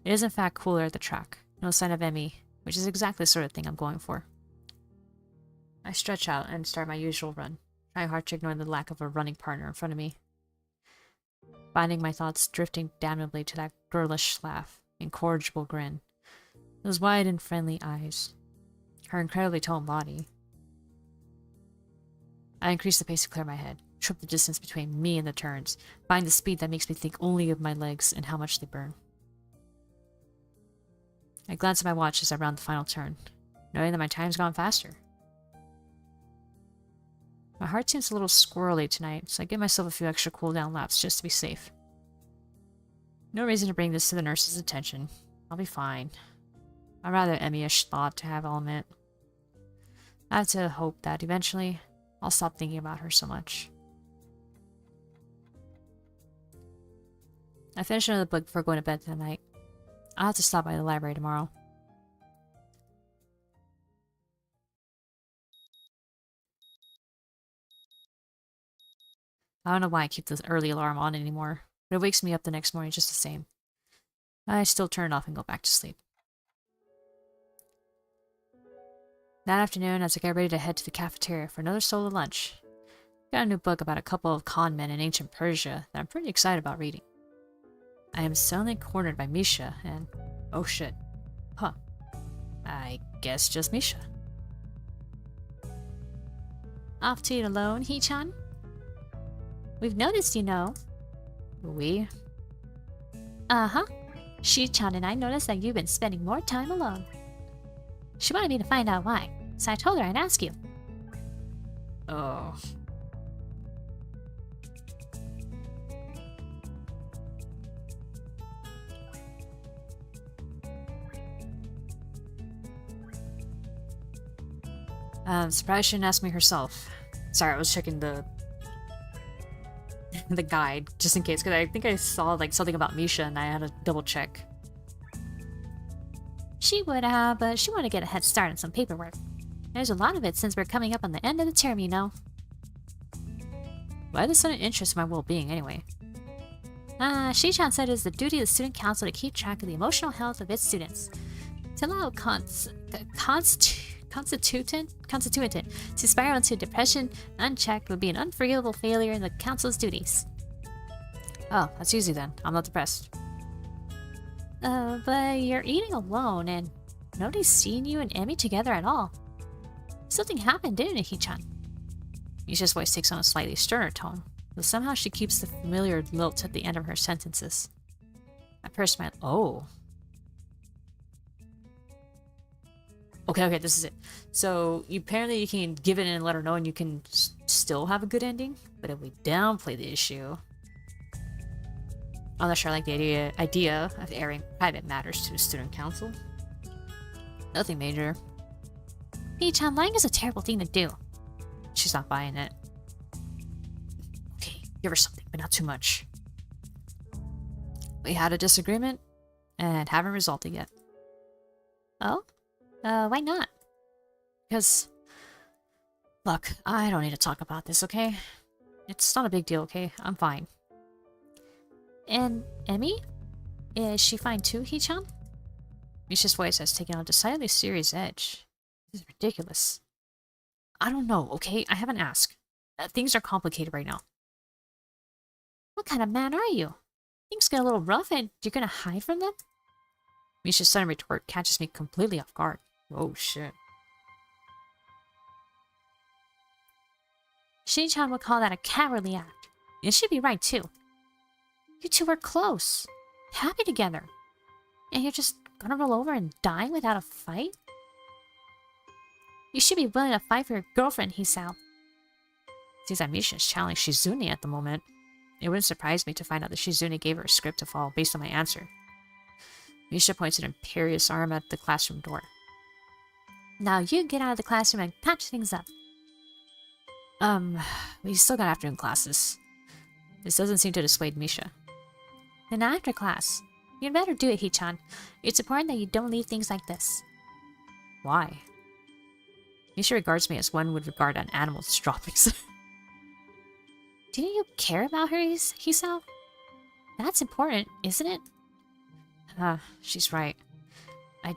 It is in fact cooler at the track. No sign of Emmy, which is exactly the sort of thing I'm going for. I stretch out and start my usual run, trying hard to ignore the lack of a running partner in front of me. Finding my thoughts drifting damnably to that girlish laugh, incorrigible grin, those wide and friendly eyes, her incredibly toned body. I increase the pace to clear my head, trip the distance between me and the turns, find the speed that makes me think only of my legs and how much they burn. I glance at my watch as I round the final turn, knowing that my time's gone faster. My heart seems a little squirrely tonight, so I give myself a few extra cooldown laps just to be safe. No reason to bring this to the nurse's attention. I'll be fine. A rather Emmy-ish thought to have element. I have to hope that eventually I'll stop thinking about her so much. I finished another book before going to bed tonight. I'll have to stop by the library tomorrow. I don't know why I keep this early alarm on anymore, but it wakes me up the next morning just the same. I still turn it off and go back to sleep. That afternoon, as I get ready to head to the cafeteria for another solo lunch, I got a new book about a couple of con men in ancient Persia that I'm pretty excited about reading. I am suddenly cornered by Misha, and oh shit. Huh. I guess just Misha. Off to eat alone, Hee-chan? We've noticed, you know. We? Uh-huh. Shi-chan and I noticed that you've been spending more time alone. She wanted me to find out why, so I told her I'd ask you. Oh. I'm surprised she didn't ask me herself. Sorry, I was checking the guide just in case, because I think I saw like something about Misha and I had to double check. She would have, but she wanted to get a head start on some paperwork. There's a lot of it since we're coming up on the end of the term, you know. Why the sudden interest in my well-being anyway? Shi-chan said it is the duty of the student council to keep track of the emotional health of its students. To allow constituent to spiral into depression unchecked would be an unforgivable failure in the council's duties. Oh, that's easy then. I'm not depressed. But you're eating alone and nobody's seen you and Emmy together at all. Something happened, didn't it, Hee-chan? Misha's voice takes on a slightly sterner tone, but somehow she keeps the familiar lilt at the end of her sentences. I pursed my... Oh. Okay, this is it. So, apparently you can give it in and let her know and you can still have a good ending, but if we downplay the issue... I'm not sure I like the idea of airing private matters to a student council. Nothing major. Hee-chan, lying is a terrible thing to do. She's not buying it. Okay, give her something, but not too much. We had a disagreement, and haven't resolved it yet. Oh? Why not? Because... Look, I don't need to talk about this, okay? It's not a big deal, okay? I'm fine. And Emmy? Is she fine too, Hee-chan? Misha's voice has taken on a decidedly serious edge. This is ridiculous. I don't know, okay? I haven't asked. Things are complicated right now. What kind of man are you? Things get a little rough and you're gonna hide from them? Misha's sudden retort catches me completely off guard. Oh shit. Shin-chan would call that a cowardly act. And she'd be right too. You two were close. Happy together. And you're just gonna roll over and die without a fight? You should be willing to fight for your girlfriend, Hisao. Seems that Misha is challenging Shizune at the moment. It wouldn't surprise me to find out that Shizune gave her a script to follow based on my answer. Misha points an imperious arm at the classroom door. Now you get out of the classroom and patch things up. We still got afternoon classes. This doesn't seem to dissuade Misha. Then after class, you'd better do it, Hee-chan. It's important that you don't leave things like this. Why? Misha regards me as one would regard an animal's droppings. Didn't you care about her, Hisao? That's important, isn't it? She's right. I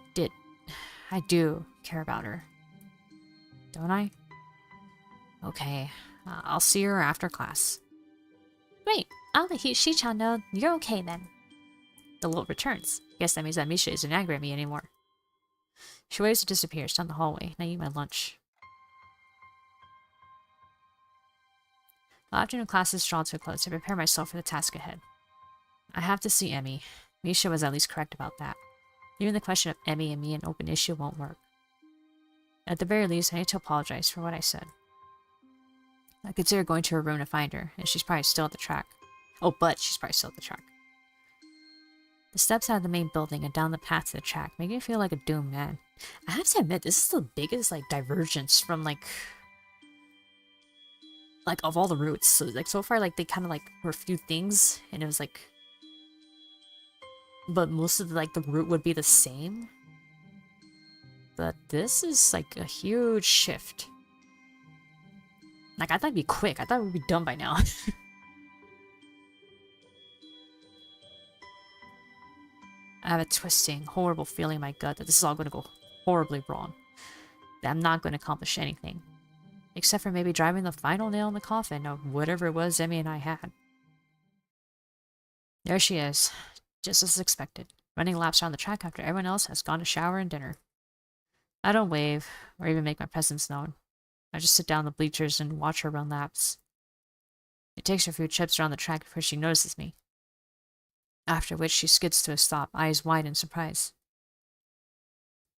do care about her. Don't I? Okay, I'll see her after class. Great, I'll let Shi-chan know you're okay then. The look returns. Guess that means that Misha isn't angry at me anymore. She waves and disappears down the hallway, and I eat my lunch. While afternoon classes draw to a close, I prepare myself for the task ahead. I have to see Emmy. Misha was at least correct about that. Even the question of Emmy and me an open issue won't work. At the very least, I need to apologize for what I said. I consider going to her room to find her, and she's probably still at the track. Oh, but she's probably still at the track. The steps out of the main building and down the path to the track make me feel like a doomed man. I have to admit, this is the biggest, divergence from, of all the routes. So far, they kind of, were a few things, and it was, but most of, the route would be the same. But this is, a huge shift. I thought it'd be quick. I thought it would be done by now. I have a twisting, horrible feeling in my gut that this is all going to go horribly wrong. That I'm not going to accomplish anything. Except for maybe driving the final nail in the coffin of whatever it was Emmy and I had. There she is, just as expected, running laps around the track after everyone else has gone to shower and dinner. I don't wave, or even make my presence known. I just sit down on the bleachers and watch her run laps. It takes her a few trips around the track before she notices me. After which she skids to a stop, eyes wide in surprise.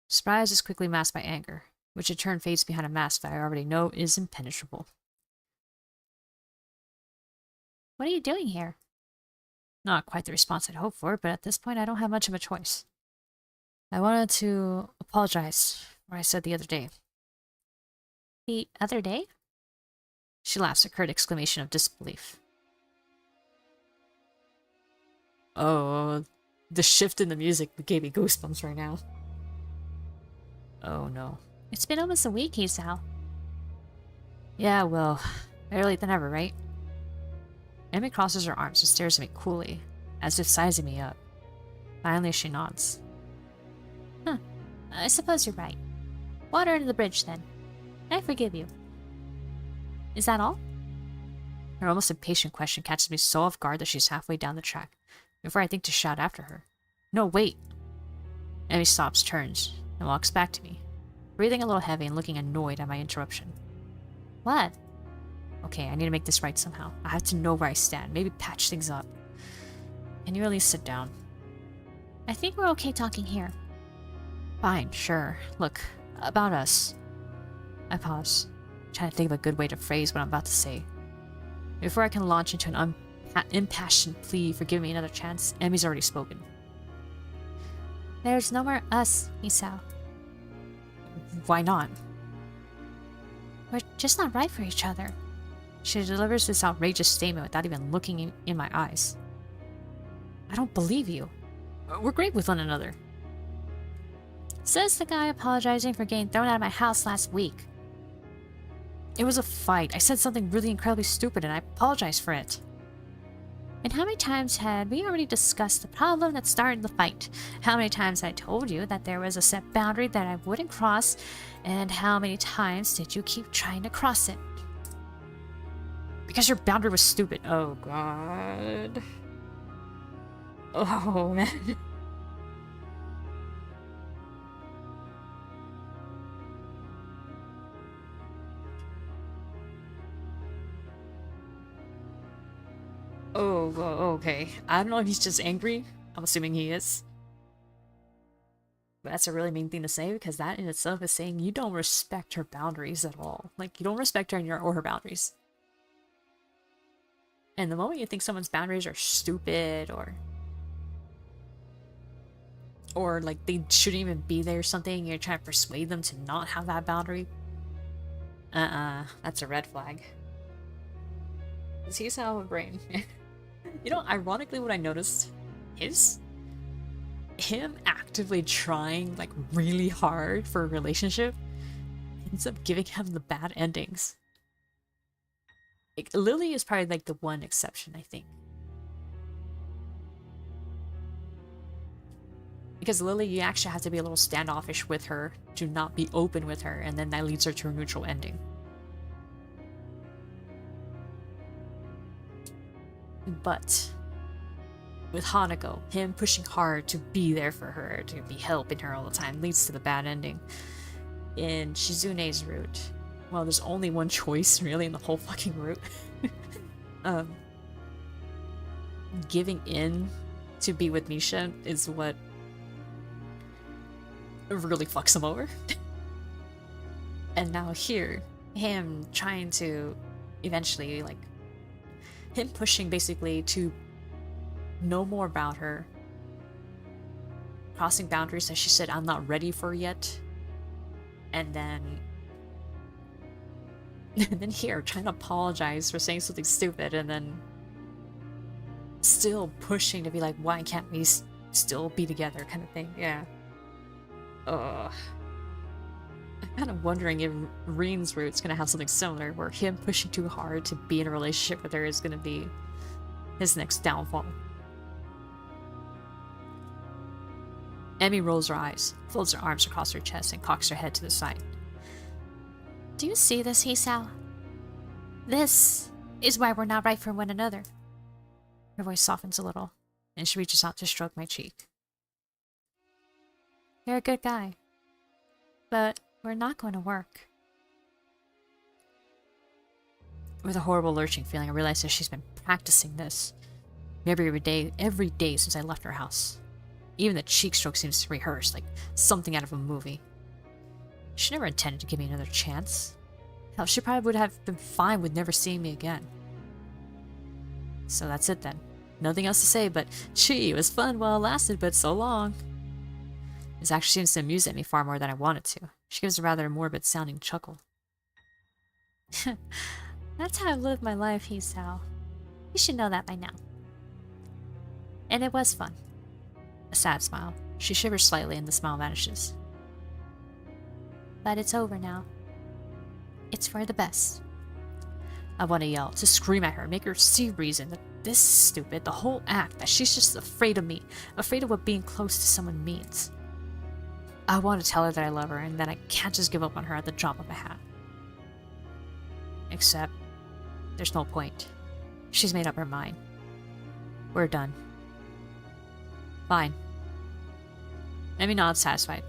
Surprise is quickly masked by anger, which in turn fades behind a mask that I already know is impenetrable. What are you doing here? Not quite the response I'd hoped for, but at this point I don't have much of a choice. I wanted to apologize for what I said the other day. The other day? She laughs, a curt exclamation of disbelief. Oh, the shift in the music gave me goosebumps right now. Oh no. It's been almost a week, Hisao. Yeah, well, better late than ever, right? Emmy crosses her arms and stares at me coolly, as if sizing me up. Finally, she nods. Huh. I suppose you're right. Water under the bridge, then. I forgive you. Is that all? Her almost impatient question catches me so off guard that she's halfway down the track, before I think to shout after her. No, wait! Emmy stops, turns, and walks back to me, breathing a little heavy and looking annoyed at my interruption. What? Okay, I need to make this right somehow. I have to know where I stand, maybe patch things up. Can you at least sit down? I think we're okay talking here. Fine, sure. Look, about us. I pause, trying to think of a good way to phrase what I'm about to say. Before I can launch into an impassioned plea for giving me another chance, Emmy's already spoken. There's no more us, Misao. Why not? We're just not right for each other. She delivers this outrageous statement without even looking in my eyes. I don't believe you. We're great with one another. Says the guy apologizing for getting thrown out of my house last week. It was a fight. I said something really incredibly stupid and I apologized for it. And how many times had we already discussed the problem that started the fight? How many times I told you that there was a set boundary that I wouldn't cross? And how many times did you keep trying to cross it? Because your boundary was stupid. Oh, God. Oh, man. Oh, okay. I don't know if he's just angry. I'm assuming he is. But that's a really mean thing to say, because that in itself is saying you don't respect her boundaries at all. Like, you don't respect her and or her boundaries. And the moment you think someone's boundaries are stupid or like they shouldn't even be there or something, you're trying to persuade them to not have that boundary. That's a red flag. Does he have a brain? You know, ironically, what I noticed is him actively trying like really hard for a relationship ends up giving him the bad endings. Like, Lily is probably like the one exception, I think. Because Lily, you actually have to be a little standoffish with her to not be open with her, and then that leads her to a neutral ending. But with Hanako, him pushing hard to be there for her, to be helping her all the time, leads to the bad ending. In Shizune's route, well, there's only one choice really in the whole fucking route. Giving in to be with Misha is what really fucks him over. And now here, him trying to eventually, like, him pushing basically to know more about her, crossing boundaries that she said I'm not ready for yet, and then here trying to apologize for saying something stupid, and then still pushing to be like, why can't we still be together, kind of thing. Yeah. I'm kind of wondering if Reen's route's gonna have something similar, where him pushing too hard to be in a relationship with her is gonna be his next downfall. Emmy rolls her eyes, folds her arms across her chest, and cocks her head to the side. Do you see this, Hisao? This is why we're not right for one another. Her voice softens a little, and she reaches out to stroke my cheek. You're a good guy, but we're not going to work. With a horrible lurching feeling, I realize that she's been practicing this every day since I left her house. Even the cheek stroke seems rehearsed, like something out of a movie. She never intended to give me another chance. Hell, she probably would have been fine with never seeing me again. So that's it then. Nothing else to say, but gee, it was fun while it lasted, but so long. This actually seems to amuse me far more than I wanted to. She gives a rather morbid sounding chuckle. That's how I've lived my life, Hisao. You should know that by now. And it was fun. A sad smile. She shivers slightly and the smile vanishes. But it's over now. It's for the best. I want to yell, to scream at her, make her see reason that this is stupid, the whole act, that she's just afraid of me, afraid of what being close to someone means. I want to tell her that I love her and that I can't just give up on her at the drop of a hat. Except, there's no point. She's made up her mind. We're done. Fine. Maybe not satisfied.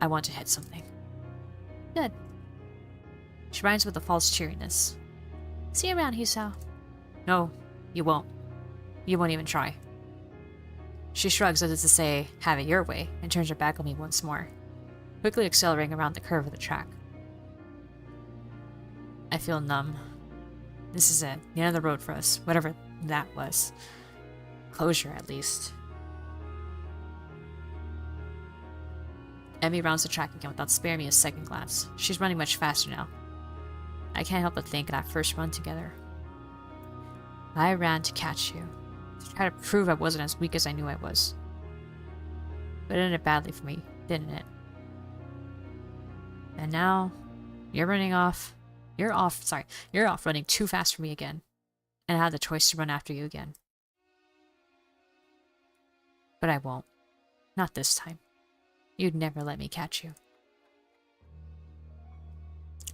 I want to hit something. Good. She rhymes with a false cheeriness. See you around, Hisao. No, you won't. You won't even try. She shrugs as if to say, have it your way, and turns her back on me once more, quickly accelerating around the curve of the track. I feel numb. This is it. The end of the road for us, whatever that was. Closure, at least. Emmy rounds the track again without sparing me a second glance. She's running much faster now. I can't help but think of that first run together. I ran to catch you, to try to prove I wasn't as weak as I knew I was. But it ended badly for me, didn't it? And now, you're running off. You're off running too fast for me again. And I had the choice to run after you again. But I won't. Not this time. You'd never let me catch you.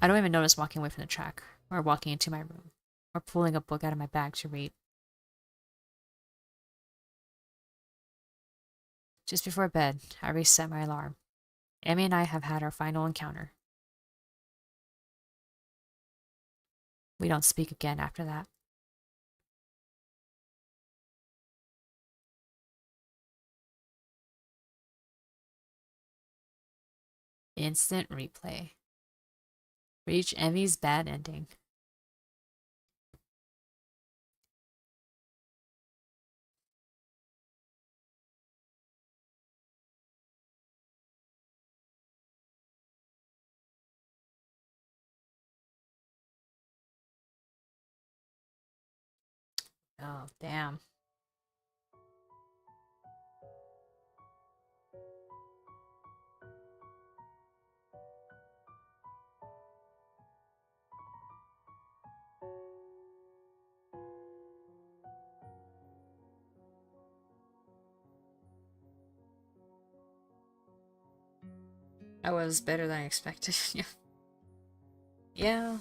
I don't even notice walking away from the track, or walking into my room, or pulling a book out of my bag to read. Just before bed, I reset my alarm. Emmy and I have had our final encounter. We don't speak again after that. Instant replay. Reach Emmy's bad ending. Oh, damn. That was better than I expected. Yeah. Yeah.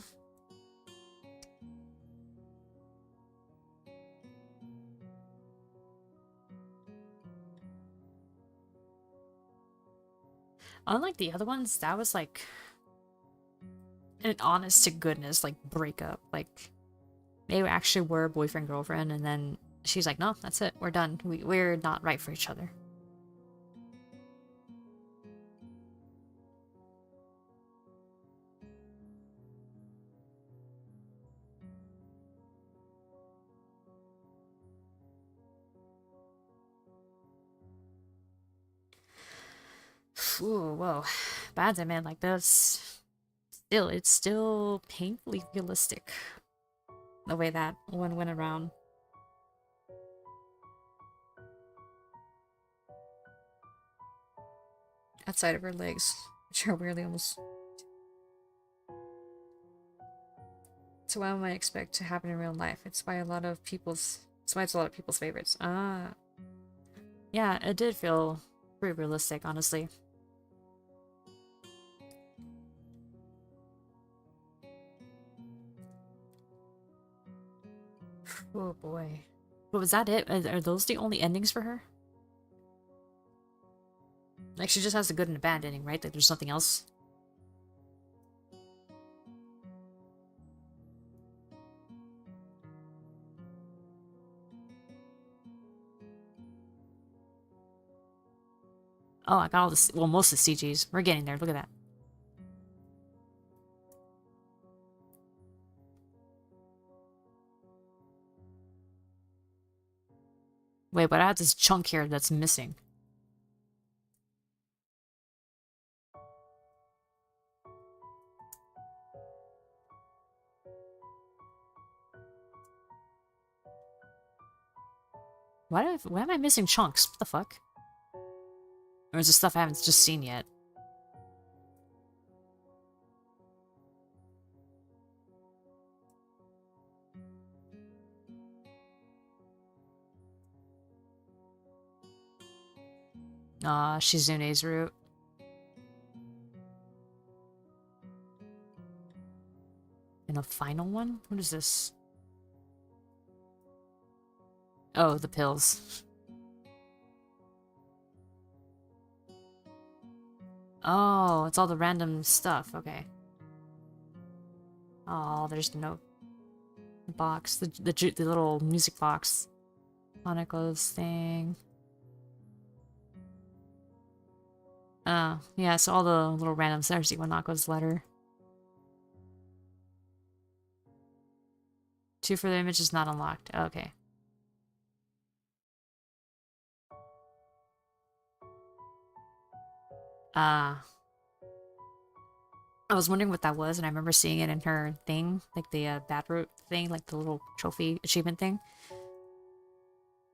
Unlike the other ones, that was like an honest to goodness like breakup. Like they actually were boyfriend girlfriend, and then she's like, "No, that's it. We're done. We're not right for each other." Ooh, whoa, bad man, like this. Still, it's still painfully realistic. The way that one went around. Outside of her legs, which are weirdly almost. So why might I expect to happen in real life? It's why a lot of people's. It's why it's a lot of people's favorites. Ah, yeah, it did feel pretty realistic, honestly. Oh boy. But was that it? Are those the only endings for her? Like, she just has a good and a bad ending, right? Like, there's nothing else? Oh, I got all this. Well, most of the CGs. We're getting there. Look at that. Wait, but I have this chunk here that's missing. Why am I missing chunks? What the fuck? Or is this stuff I haven't just seen yet? Shizune's route. And a final one? What is this? Oh, the pills. Oh, it's all the random stuff. Okay. Oh, there's no box. The little music box. Hanako's thing. Yeah, so all the little randoms. There's Iwanako's letter. 2 further images not unlocked. Okay. I was wondering what that was, and I remember seeing it in her thing, like the bad root thing, like the little trophy achievement thing.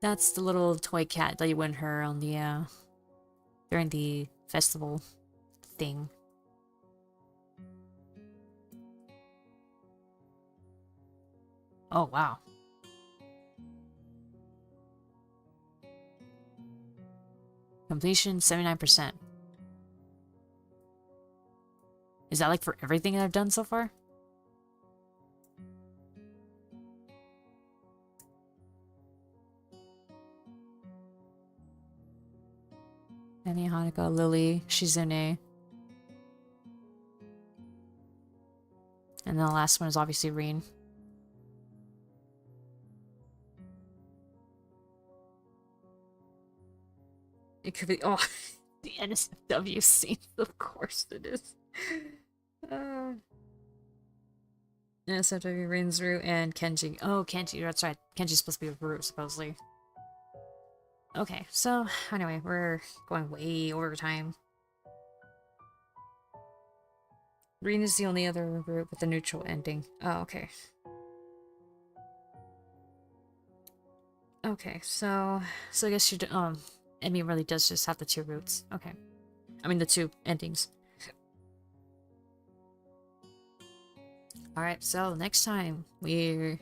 That's the little toy cat that you win her on the during the festival thing. Oh wow. Completion 79%. Is that like for everything that I've done so far? Annie, Hanukkah, Lily, Shizune. And then the last one is obviously Reen. It could be, oh, the NSFW scenes, of course it is. NSFW, Reen's root, and Kenji. Oh, Kenji, that's right. Kenji's supposed to be a root, supposedly. Okay, so anyway, we're going way over time. Reen is the only other root with a neutral ending. Oh, okay. Okay, so I guess Emmy really does just have the 2 roots. Okay. I mean the 2 endings. Alright, so next week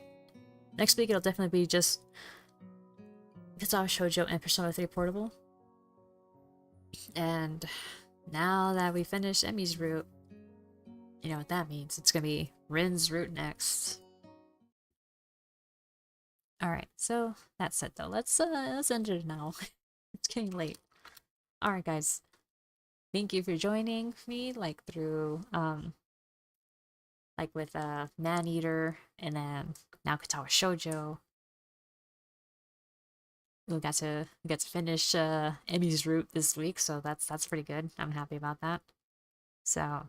it'll definitely be just Katawa, Shoujo, and Persona 3 Portable. And now that we finished Emmy's route, you know what that means. It's gonna be Rin's route next. Alright, so that's it though. Let's end it now. It's getting late. Alright guys. Thank you for joining me, like through like with Maneater and then now Katawa Shoujo. We got to finish Emmy's route this week, so that's pretty good. I'm happy about that. So,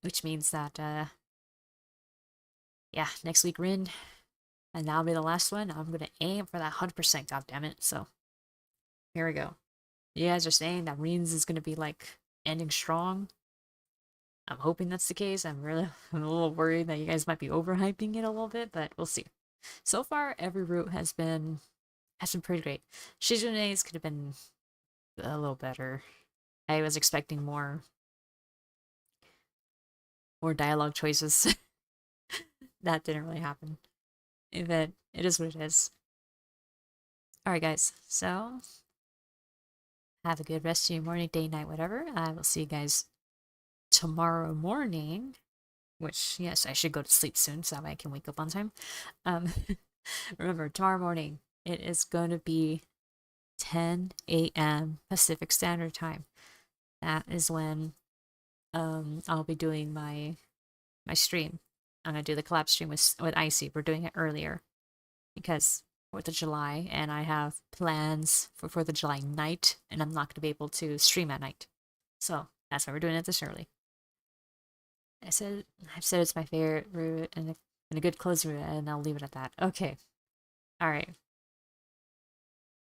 which means that yeah, next week Rin, and that'll be the last one. I'm gonna aim for that 100%. God damn it! So here we go. You guys are saying that Rin's is gonna be like ending strong. I'm hoping that's the case. I'm a little worried that you guys might be overhyping it a little bit, but we'll see. So far, every route has been pretty great. Shizune's could have been a little better. I was expecting more dialogue choices. That didn't really happen. But it is what it is. Alright guys, so have a good rest of your morning, day, night, whatever. I will see you guys tomorrow morning. Which, yes, I should go to sleep soon so that way I can wake up on time. Remember, tomorrow morning, it is going to be 10 a.m. Pacific Standard Time. That is when I'll be doing my stream. I'm going to do the collab stream with Icy. We're doing it earlier because 4th of July, and I have plans for 4th of July night, and I'm not going to be able to stream at night. So, that's why we're doing it this early. I've said it's my favorite route and a good closing route, and I'll leave it at that. Okay. Alright.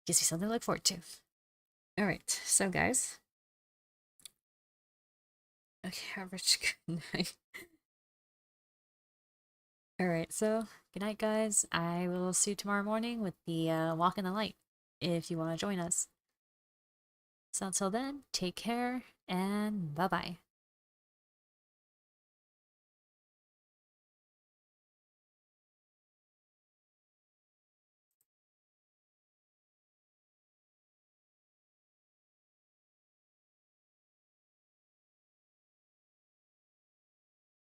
Gives me something to look forward to. Alright, so guys. Okay, average good night. Alright, so good night guys. I will see you tomorrow morning with the Walk in the Light if you want to join us. So until then, take care and bye-bye.